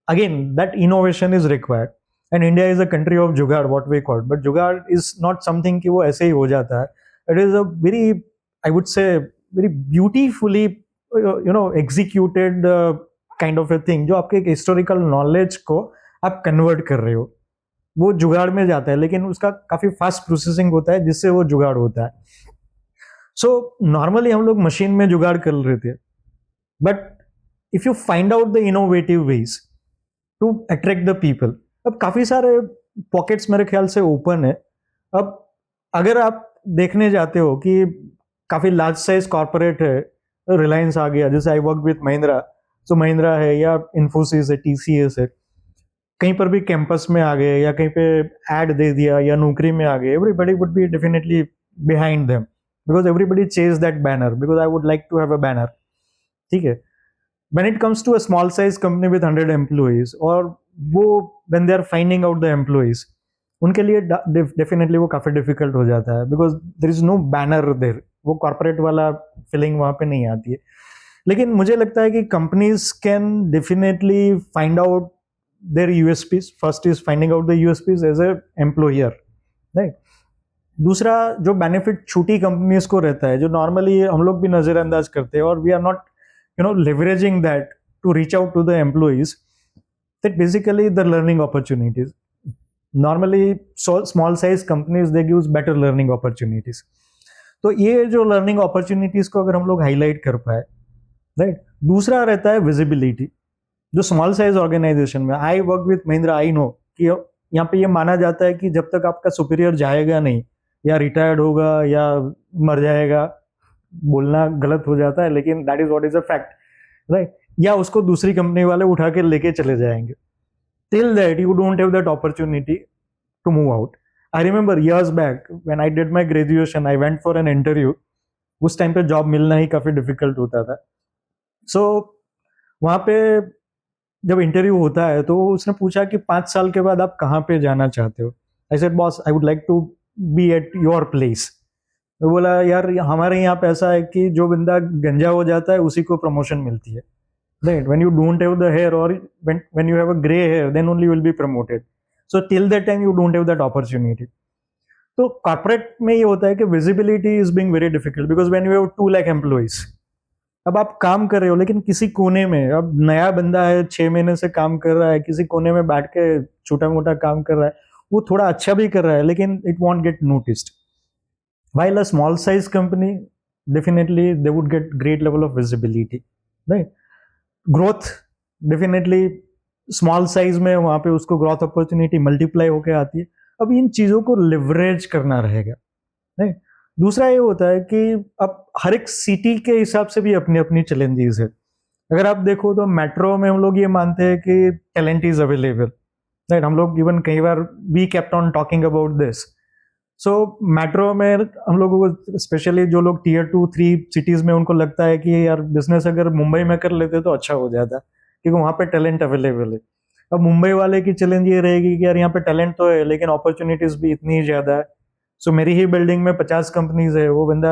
again that innovation is required, and India is a country of jugaad, what we call, but jugaad is not something कि वो ऐसे ही हो जाता है। It is a very, I would say, very beautifully executed kind of a thing, जो आपके एक historical knowledge को आप convert कर रहे हो, वो जुगाड़ में जाता है, लेकिन उसका काफी फास्ट प्रोसेसिंग होता है जिससे वो जुगाड़ होता है। सो नॉर्मली हम लोग मशीन में जुगाड़ कर रहे थे, but if you find out the innovative ways to attract the people, अब काफी सारे पॉकेट्स मेरे ख्याल से ओपन है। अब अगर आप देखने जाते हो कि काफी लार्ज साइज कॉर्पोरेट है, रिलायंस आ गया, जैसे आई वर्क विथ महिंद्रा, सो महिंद्रा है या इन्फोसिस है, टीसीएस है, कहीं पर भी कैंपस में आ गए या कहीं पे ऐड दे दिया या नौकरी में आ गए, everybody would be definitely behind them because everybody chase that banner, because I would like to have a banner. ठीक है, when it comes to a small size company with 100 employees, और वो when they are finding out the employees, उनके लिए definitely वो काफी difficult हो जाता है because there is no banner there, वो कॉर्पोरेट वाला फीलिंग वहां पे नहीं आती है। लेकिन मुझे लगता है कि companies can definitely find out their USPs. First is finding out the USPs as a employer, right. दूसरा जो बेनिफिट छोटी कंपनीज को रहता है, जो नॉर्मली हम लोग भी नजरअंदाज करते हैं, और we are not leveraging that to reach out to the employees, that basically the learning opportunities. Normally small size companies they gives better learning opportunities. तो ये जो learning opportunities को अगर हम लोग highlight कर पाए, right? दूसरा रहता है visibility। जो small size organization में, I work with Mahindra, I know कि यहाँ पे ये माना जाता है कि जब तक आपका सुपीरियर जाएगा नहीं या रिटायर्ड होगा या मर जाएगा, बोलना गलत हो जाता है लेकिन that is what is a fact, right, या उसको दूसरी कंपनी वाले उठा के लेके चले जाएंगे, till that you don't have that opportunity to move out. I remember years back when I did my graduation, I went for an interview. उस टाइम पे जॉब मिलना ही काफी डिफिकल्ट होता था. सो वहाँ पे जब इंटरव्यू होता है तो उसने पूछा कि 5 साल के बाद आप कहाँ पे जाना चाहते हो. I said boss I would like to be at your place. मैं बोला यार हमारे यहाँ पे ऐसा है कि जो बंदा गंजा हो जाता है उसी को प्रमोशन मिलती है. Right, when you don't have the hair or when you have a gray hair, then only you will be promoted. So till that time you don't have that opportunity. तो कॉर्पोरेट में ये होता है कि visibility is being very difficult because when you have 2 lakh employees, अब आप काम कर रहे हो लेकिन किसी कोने में, अब नया बंदा है 6 महीने से काम कर रहा है, किसी कोने में बैठ के छोटा मोटा काम कर रहा है, वो थोड़ा अच्छा भी कर रहा है लेकिन it won't gate noticed. While a small size company, definitely they would get great level of visibility, right? Growth definitely small size में वहां पे उसको ग्रोथ अपॉर्चुनिटी मल्टीप्लाई होके आती है. अब इन चीजों को लिवरेज करना रहेगा, नहीं. दूसरा ये होता है कि अब हर एक सिटी के हिसाब से भी अपनी अपनी चैलेंजेस है. अगर आप देखो तो मेट्रो में हम लोग ये मानते हैं कि टैलेंट इज अवेलेबल, राइट. हम लोग इवन कई बार we kept on talking about this. So metro में हम लोगों को स्पेशली जो लोग टियर 2-3 सिटीज में, उनको लगता है कि यार बिजनेस अगर मुंबई में कर लेते तो अच्छा हो जाता क्योंकि वहाँ पे टैलेंट अवेलेबल है. अब मुंबई वाले की चैलेंज ये रहेगी कि यार यहाँ पे टैलेंट तो है लेकिन अपॉर्चुनिटीज भी इतनी ज्यादा है. सो मेरी ही बिल्डिंग में 50 कंपनीज है, वो बंदा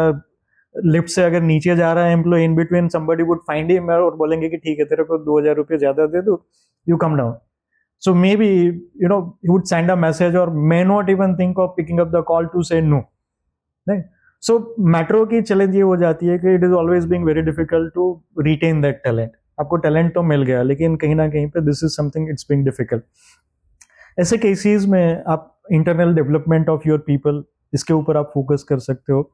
लिफ्ट से अगर नीचे जा रहा है, employee in between somebody would find him और बोलेंगे कि ठीक है तेरे को 2000 रुपये ज्यादा दे दो, you come down. So maybe, he would send a message or may not even think of picking up the call to say no. Right? So metro की challenge ये हो जाती है कि it is always being very difficult to retain that talent. आपको talent तो मिल गया लेकिन कहीं ना कहीं पे this is something it's being difficult. ऐसे केसेस में आप internal development of your people, इसके ऊपर आप फोकस कर सकते हो.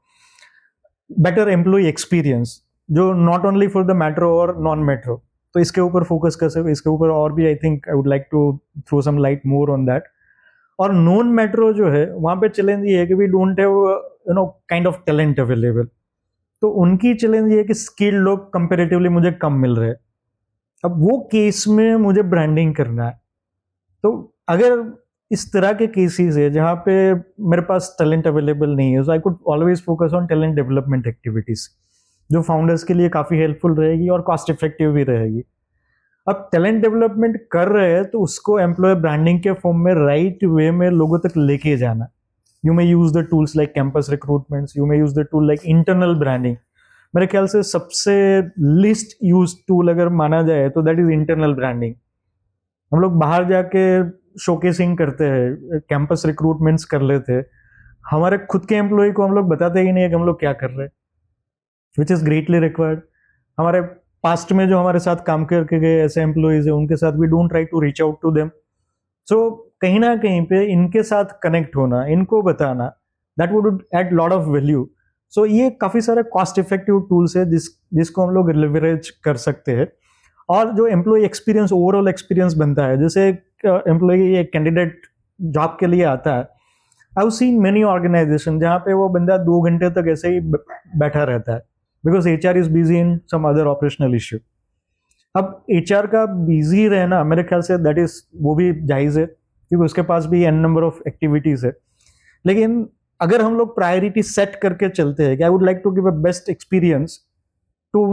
Better employee experience, जो not only for the metro or non-metro, तो इसके ऊपर फोकस कर सकते. इसके ऊपर और भी I think I would like to throw some light more on that. और नॉन मेट्रो जो है वहाँ पे चैलेंज ये है कि we don't have kind of talent available. तो उनकी चैलेंज ये है कि स्किल्ड लोग कंपेरेटिवली मुझे कम मिल रहे हैं. अब वो केस में मुझे ब्रांडिंग करना है. तो अगर इस तरह के केसेस है जहाँ पे मेरे पास टैलेंट अवेलेबल नहीं है, so I could always focus on talent development activities, जो फाउंडर्स के लिए काफी हेल्पफुल रहेगी और कॉस्ट इफेक्टिव भी रहेगी. अब टैलेंट डेवलपमेंट कर रहे हैं तो उसको एम्प्लॉय ब्रांडिंग के फॉर्म में राइट वे में लोगों तक लेके जाना. You may use the tools like campus recruitments, you may use the tool like internal branding. मेरे ख्याल से सबसे लिस्ट यूज टूल अगर माना जाए तो दैट इज इंटरनल ब्रांडिंग. हम लोग बाहर जाके शोकेसिंग करते हैं, कैंपस रिक्रूटमेंट्स कर लेते हैं, हमारे खुद के एम्प्लॉय को हम लोग बताते ही नहीं है कि हम लोग क्या कर रहे हैं, विच इज ग्रेटली रिक्वायर्ड. हमारे पास्ट में जो हमारे साथ काम करके गए ऐसे एम्प्लॉयज है उनके साथ we don't try to reach out to them. So कहीं ना कहीं पे इनके साथ कनेक्ट होना, इनको बताना, that would add lot of value. So ये काफी सारे कॉस्ट इफेक्टिव टूल्स है जिसको हम लोग लिवरेज कर सकते हैं. और जो एम्प्लॉय एक्सपीरियंस, ओवरऑल एक्सपीरियंस बनता है, जैसे एक एम्प्लॉय, एक कैंडिडेट जॉब के लिए आता है, I have seen many organisation जहाँ पे वो बंदा 2 घंटे तक ऐसे ही बैठा रहता है because HR is busy in some other operational issue. अब HR का बिजी रहना मेरे ख्याल से दैट इज, वो भी जायज है क्योंकि उसके पास भी n नंबर ऑफ एक्टिविटीज है. लेकिन अगर हम लोग प्रायोरिटी सेट करके चलते हैं कि I would like to give a best experience to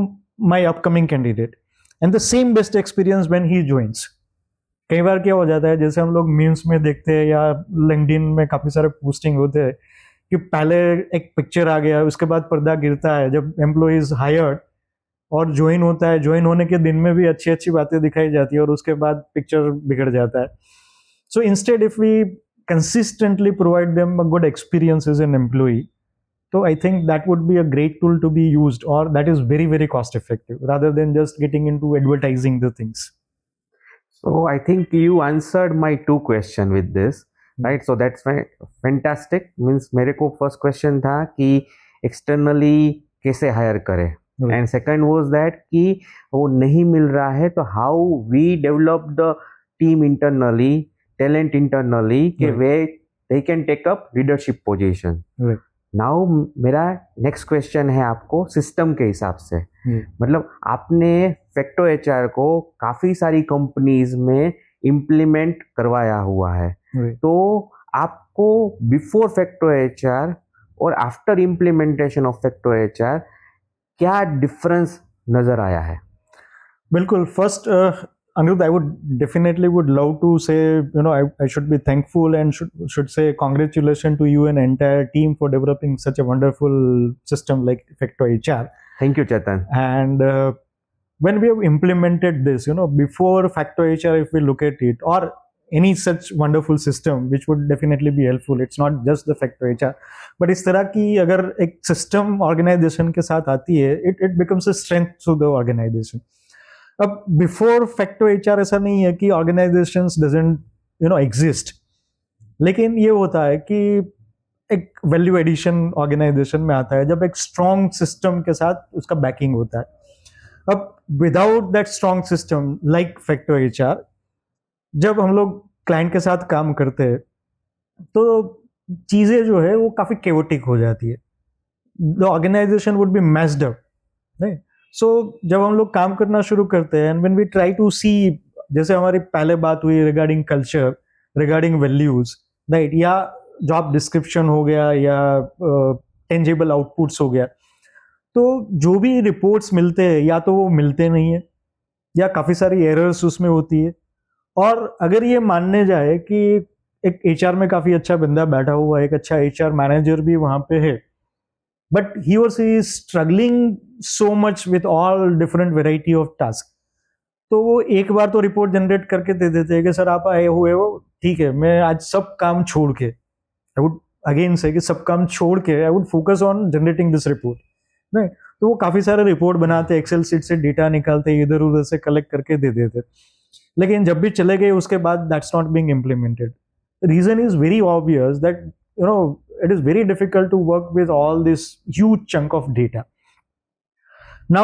my upcoming candidate and the same best experience when he joins. कई बार क्या हो जाता है, जैसे हम लोग मीम्स में देखते हैं या लिंक्डइन में काफी सारे पोस्टिंग होते हैं कि पहले एक पिक्चर आ गया, उसके बाद पर्दा गिरता है जब एम्प्लॉय इज हायर्ड और ज्वाइन होता है. ज्वाइन होने के दिन में भी अच्छी अच्छी बातें दिखाई जाती है और उसके बाद पिक्चर बिगड़ जाता है. So instead if we consistently provide them a good experience as an employee, so I think that would be a great tool to be used, or that is very, very cost effective rather than just getting into advertising the things. So I think you answered my 2 question with this, right? So that's fantastic. Means मेरे को first question था कि externally कैसे hire करें, and second was that कि वो नहीं मिल रहा है तो how we develop the team internally talent internally कि Right. where they can take up leadership position. Right. Now मेरा नेक्स्ट क्वेश्चन है आपको सिस्टम के हिसाब से, जी. मतलब आपने फैक्टो एचआर को काफ़ी सारी कंपनीज में इम्प्लीमेंट करवाया हुआ है, Right. तो आपको बिफोर फैक्टो एचआर और after implementation of Facto HR क्या डिफरेंस नज़र आया है? बिल्कुल. First Anirudh, I would definitely would love to say, I should be thankful and should say congratulations to you and entire team for developing such a wonderful system like Facto HR. Thank you, Chetan. And when we have implemented this, before Facto HR, if we look at it, or any such wonderful system, which would definitely be helpful. It's not just the Facto HR, but इस तरह की अगर एक system organization के साथ आती है, it becomes a strength to the organization. अब बिफोर फैक्टो एचआर ऐसा नहीं है कि ऑर्गेनाइजेशंस डजंट एग्जिस्ट, लेकिन ये होता है कि एक वैल्यू एडिशन ऑर्गेनाइजेशन में आता है जब एक स्ट्रॉन्ग सिस्टम के साथ उसका बैकिंग होता है. अब without that strong system like facto HR, जब हम लोग क्लाइंट के साथ काम करते हैं तो चीज़ें जो है वो काफ़ी केओटिक हो जाती है. The organisation would be messed up, नहीं? सो जब हम लोग काम करना शुरू करते हैं and when we try to see, जैसे हमारी पहले बात हुई regarding culture, regarding values, right, या जॉब डिस्क्रिप्शन हो गया या टेंजिबल आउटपुट्स हो गया, तो जो भी रिपोर्ट्स मिलते हैं या तो वो मिलते नहीं है या काफ़ी सारी एरर्स उसमें होती है. और अगर ये मानने जाए कि एक एचआर में काफ़ी अच्छा बंदा बैठा हुआ है, एक अच्छा एचआर मैनेजर भी वहाँ पे है, but he or she is struggling so much with all different variety of tasks. तो वो एक बार तो रिपोर्ट जनरेट करके दे देते हैं कि सर आप आए हुए हो, ठीक है, मैं आज सब काम छोड़ के, आई वुड अगेन से कि सब काम छोड़ के I would focus on generating this report, नहीं? तो वो काफ़ी सारे रिपोर्ट बनाते, एक्सेल सीट से डेटा निकालते, इधर उधर से कलेक्ट करके दे देते, लेकिन जब भी चले गए उसके बाद that's not being implemented. Reason is very obvious that it is very difficult to work with all this huge chunk of data. Now,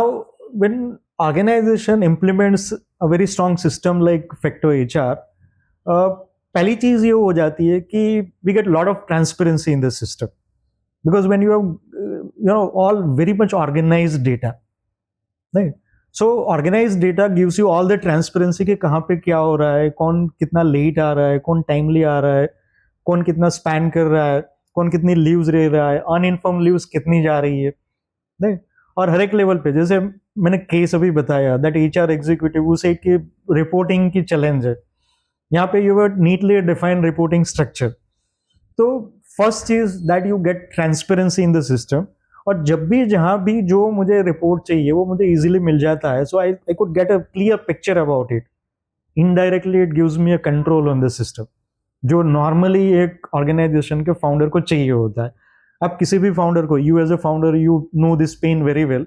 when organization implements a very strong system like Facto HR, पहली चीज ये हो जाती है कि we get a lot of transparency in the system, because when you have all very much organized data, right? So organized data gives you all the transparency कि कहाँ पे क्या हो रहा है, कौन कितना लेट आ रहा है, कौन टाइमली आ रहा है, कौन कितना स्पैन कर रहा है, कौन कितनी लीव्स ले रहा है, अनइन्फॉर्म लीव्स कितनी जा रही है, नहीं? और हर एक लेवल पे, जैसे मैंने केस अभी बताया दैट एचआर एग्जीक्यूटिव, उसे कि रिपोर्टिंग की चैलेंज है, यहाँ पे you have neatly defined reporting structure. तो फर्स्ट चीज that you get transparency in the system, और जब भी जहाँ भी जो मुझे रिपोर्ट चाहिए वो मुझे इजीली मिल जाता है, so I could get a clear picture about it. Indirectly it gives me a control on the system, जो नॉर्मली एक ऑर्गेनाइजेशन के फाउंडर को चाहिए होता है. अब किसी भी फाउंडर को, you as a founder you know this pain very well,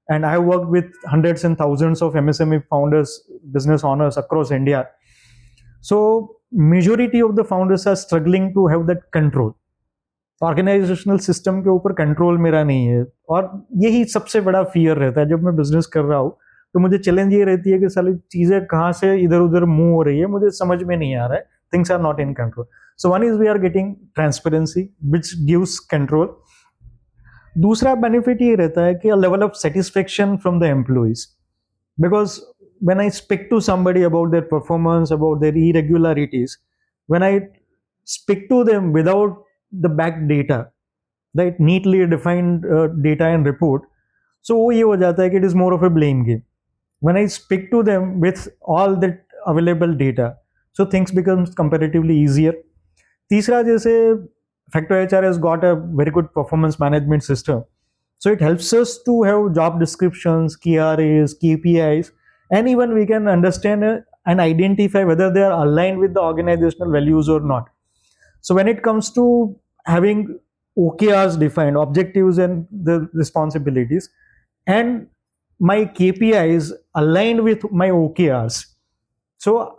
and I work with hundreds and thousands of MSME founders, business owners across India. So majority of the founders are struggling to have that control. Organisational system के ऊपर control मेरा नहीं है, और यही सबसे बड़ा fear रहता है जब मैं बिजनेस कर रहा हूँ. तो मुझे चैलेंज ये रहती है कि सारी चीज़ें कहाँ से इधर उधर मूव हो रही है, मुझे समझ में नहीं आ रहा है. Things are not in control. So one is we are getting transparency, which gives control. दूसरा benefit ये रहता है कि a level of satisfaction from the employees, because when I speak to somebody about their performance, about their irregularities, when I speak to them without the back data, right, neatly defined data and report, so वो ये हो जाता है कि it is more of a blame game. When I speak to them with all that available data, so things becomes comparatively easier. तीसरा, जैसे Facto HR has got a very good performance management system, so it helps us to have job descriptions, KRAs, KPIs, and even we can understand and identify whether they are aligned with the organizational values or not. So when it comes to having OKRs defined, objectives and the responsibilities, and my KPIs aligned with my OKRs, so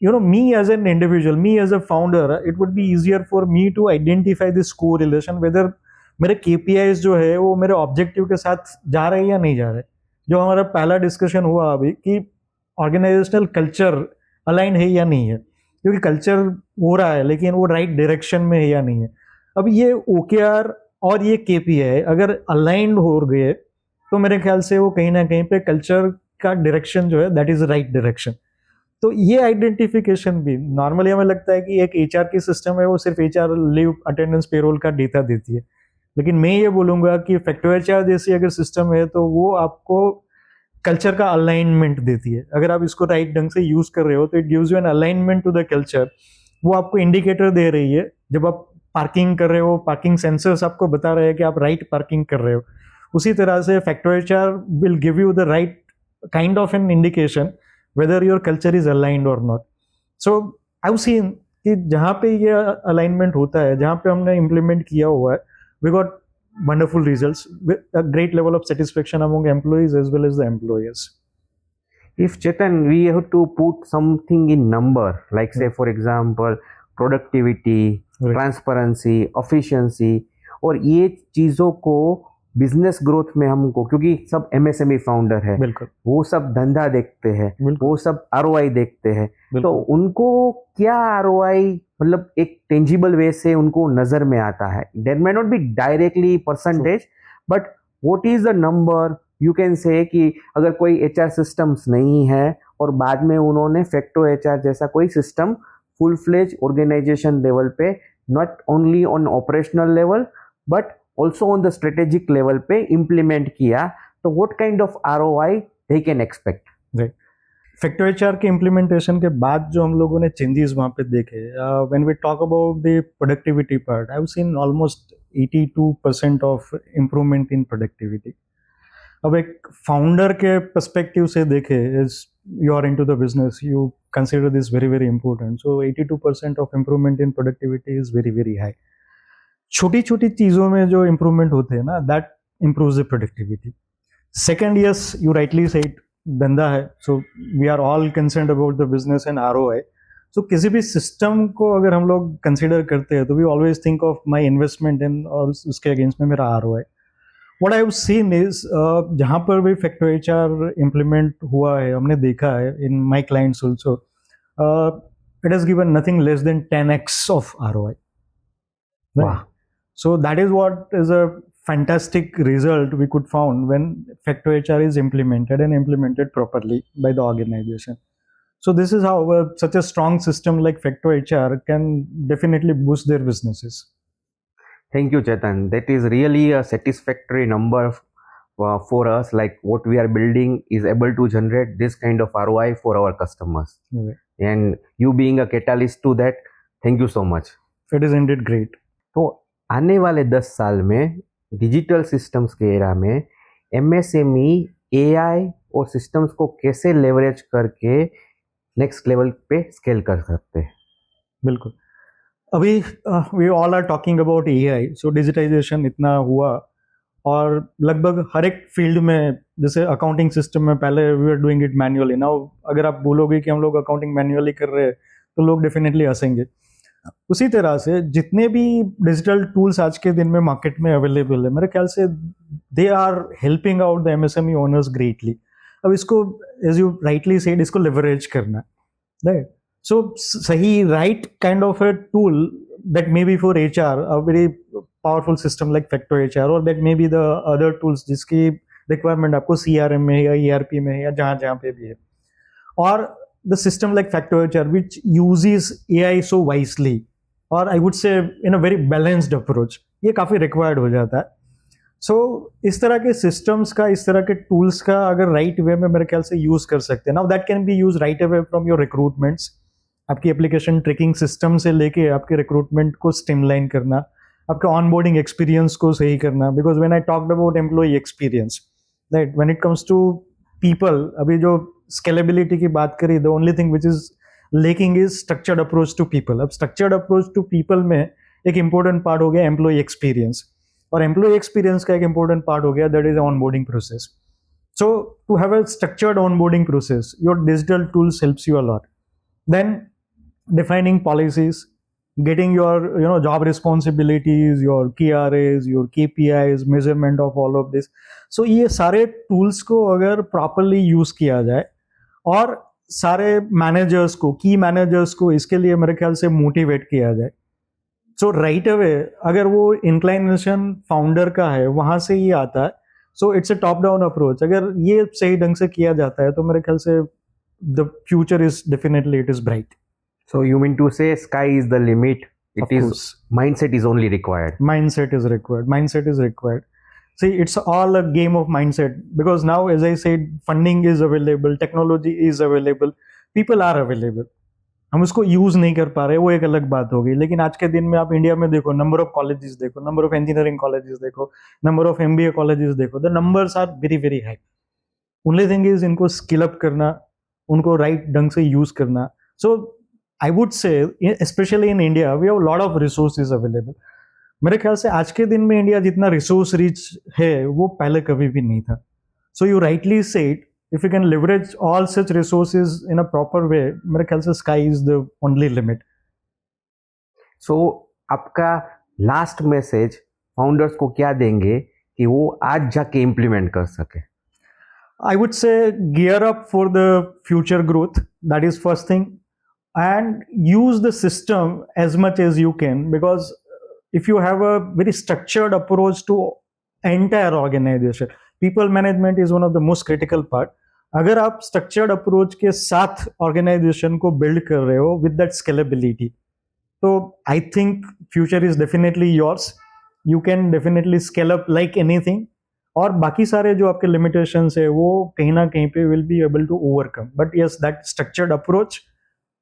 me as an individual, me as a founder, it would be easier for me to identify this correlation, whether मेरे KPIs जो है वो मेरे objective के साथ जा रहे हैं या नहीं जा रहे. जो हमारा पहला डिस्कशन हुआ अभी कि ऑर्गेनाइजेशनल कल्चर अलाइन है या नहीं है, क्योंकि कल्चर हो रहा है लेकिन वो राइट डायरेक्शन में है या नहीं है। अब ये OKR और ये KPI अगर अलाइंड हो गए तो मेरे ख्याल से वो कहीं ना कहीं पे कल्चर का डायरेक्शन जो है दैट इज राइट डायरेक्शन। तो ये आइडेंटिफिकेशन भी नॉर्मली हमें लगता है कि एक HR की सिस्टम है, वो सिर्फ HR लीव अटेंडेंस पेरोल का डेटा देती है, लेकिन मैं ये बोलूंगा कि फैक्टर HR जैसी अगर सिस्टम है तो वो आपको कल्चर का अलाइनमेंट देती है। अगर आप इसको राइट ढंग से यूज कर रहे हो तो it gives you an alignment to the culture. वो आपको इंडिकेटर दे रही है जब आप पार्किंग कर रहे हो, पार्किंग सेंसर्स आपको बता रहे हैं कि आप राइट पार्किंग कर रहे हो। उसी तरह से factor HR will give you the right kind of an indication whether your culture is aligned or not. So I've seen कि जहाँ पे ये अलाइनमेंट होता है, जहाँ पे हमने इम्प्लीमेंट किया हुआ है, we got wonderful results with a great level of satisfaction among employees as well as the employers. If Chetan, we have to put something in number, like say for example productivity, Right. transparency, efficiency, और ये चीज़ों को business growth में हमको, क्योंकि सब MSME founder है, बिल्कुल वो सब धंधा देखते हैं, बिल्कुल वो सब ROI देखते हैं, तो बिल्कुल उनको क्या ROI मतलब एक टेंजिबल वे से उनको नजर में आता है। There may not be directly percentage, but what is the number you can say कि अगर कोई HR सिस्टम्स नहीं है और बाद में उन्होंने फैक्टो HR जैसा कोई system full fledge organisation level पे, not only on operational level but also on the strategic level पे इम्प्लीमेंट किया, तो what kind of ROI they can expect. Factor HR के इम्प्लीमेंटेशन के बाद जो हम लोगों ने चेंजेस वहाँ पे देखे, when we talk about the productivity part, I have seen almost 82% of improvement in productivity. अब एक फाउंडर के पर्सपेक्टिव से देखे, is you are into the business, you consider this very very important. So 82% of improvement in productivity is very very high. छोटी छोटी चीजों में जो इम्प्रूवमेंट होते हैं ना, that improves the productivity. Second, yes you rightly said, धंधा है, so we are all concerned about the business and ROI। So किसी भी सिस्टम को अगर हम लोग कंसिडर करते हैं तो we always think of my investment in, और उसके अगेंस्ट में मेरा ROI। What I have seen is, जहाँ पर भी फैक्टर HR इम्प्लीमेंट हुआ है, हमने देखा है in my clients also, it has given nothing less than 10x of ROI। Wow. So that is what is a fantastic result we could found when Factor HR is implemented and implemented properly by the organization. So this is how such a strong system like Factor HR can definitely boost their businesses. Thank you, Chetan. That is really a satisfactory number for us. Like what we are building is able to generate this kind of ROI for our customers. Okay. And you being a catalyst to that, thank you so much. It is indeed great. तो आने वाले 10 साल में digital systems के era में MSME AI और systems को कैसे लेवरेज करके नेक्स्ट लेवल पे स्केल कर सकते हैं। बिल्कुल। अभी we all are talking about AI, so digitisation इतना हुआ और लगभग हर एक फील्ड में, जैसे अकाउंटिंग सिस्टम में पहले we are doing it manually, now अगर आप बोलोगे कि हम लोग अकाउंटिंग मैन्युअली कर रहे हैं तो लोग डेफिनेटली हंसेंगे। उसी तरह से जितने भी डिजिटल टूल्स आज के दिन में मार्केट में अवेलेबल है, मेरे ख्याल से they are helping out the MSME owners greatly. अब इसको, एज यू राइटली सेड, इसको लेवरेज करना, राइट? सो सही right kind of a tool that may be for HR, a very powerful system like Factor HR, or that may be the other tools जिसकी requirement आपको CRM में या ERP में या जहाँ पे भी है, और the system like Factor HR which uses AI so wisely, or I would say in a very balanced approach, ये काफ़ी रिक्वायर्ड हो जाता है। सो इस तरह के सिस्टम्स का, इस तरह के टूल्स का अगर राइट वे में मेरे ख्याल से यूज कर सकते हैं, now that can be use right away from your recruitments, आपकी एप्लीकेशन ट्रैकिंग सिस्टम से लेके आपके रिक्रूटमेंट को स्ट्रीमलाइन करना, आपके ऑनबोर्डिंग एक्सपीरियंस को सही करना, because when I talked about employ experience, right, when it comes to people, अभी जो स्केलेबिलिटी की बात करी, the only thing which is lacking is structured approach to people. अब स्ट्रक्चर्ड अप्रोच टू पीपल में एक इंपॉर्टेंट पार्ट हो गया एम्प्लॉय एक्सपीरियंस, और एम्प्लॉय एक्सपीरियंस का एक इंपॉर्टेंट पार्ट हो गया that is onboarding process. So to have a structured onboarding process, your digital tools helps you a lot. Then defining policies, getting your job responsibilities, your KRAs, your KPIs, measurement of all of this. So ये सारे tools को अगर properly use किया जाए और सारे managers को, की मैनेजर्स को इसके लिए मेरे ख्याल से मोटिवेट किया जाए. सो राइट अवे अगर वो इंक्लाइनेशन फाउंडर का है वहां से ही आता है, so it's a top down approach. अगर ये सही ढंग से किया जाता है तो मेरे ख्याल से the future is definitely it is bright. So you mean to say sky is the limit? It Of is course. mindset is only required. Mindset is required. Mindset is required. See, it's all a game of mindset because now, as I said, funding is available, technology is available, people are available. हम उसको use नहीं कर पा रहे, वो एक अलग बात हो गई. लेकिन आज के दिन में आप इंडिया में देखो, नंबर ऑफ कॉलेजेस देखो, नंबर ऑफ इंजीनियरिंग कॉलेजेस देखो, नंबर ऑफ एमबीए कॉलेजेस देखो, the numbers are very very high. Only thing is इनको स्किल अप करना, उनको राइट ढंग से यूज करना. So I would say specially in India we have lot of resources available. मेरे ख्याल से आज के दिन में इंडिया जितना रिसोर्स रिच है वो पहले कभी भी नहीं था. So you rightly said, if you can leverage all such resources in a proper way, मेरे ख्याल से sky is the only limit. So आपका लास्ट मैसेज फाउंडर्स को क्या देंगे कि वो आज जाके इम्प्लीमेंट कर सके? I would say gear up for the future growth. That is first thing. And use the system as much as you can, because if you have a very structured approach to entire organization, people management is one of the most critical part. अगर आप structured approach के साथ organization को build कर रहे हो with that scalability, तो I think future is definitely yours. You can definitely scale up like anything. और बाकी सारे जो आपके limitations है वो कहीं ना कहीं पे will be able to overcome. But yes, that structured approach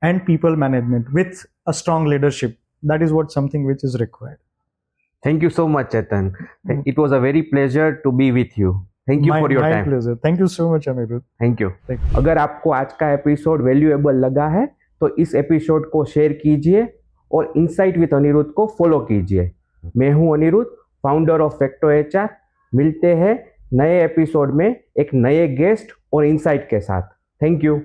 and people management with a strong leadership, that is what something which is required. Thank you so much, Chetan. It was a very pleasure to be with you. Thank you for your My time. pleasure. Thank you so much, Anirudh. Thank you. Thank you. अगर आपको आज का episode valuable लगा है तो इस episode को share कीजिए और इनसाइट विद अनिरुद्ध को फॉलो कीजिए. मैं हूं Anirudh, founder of Facto HR. मिलते हैं नए एपिसोड में एक नए गेस्ट और इनसाइट के साथ. Thank you.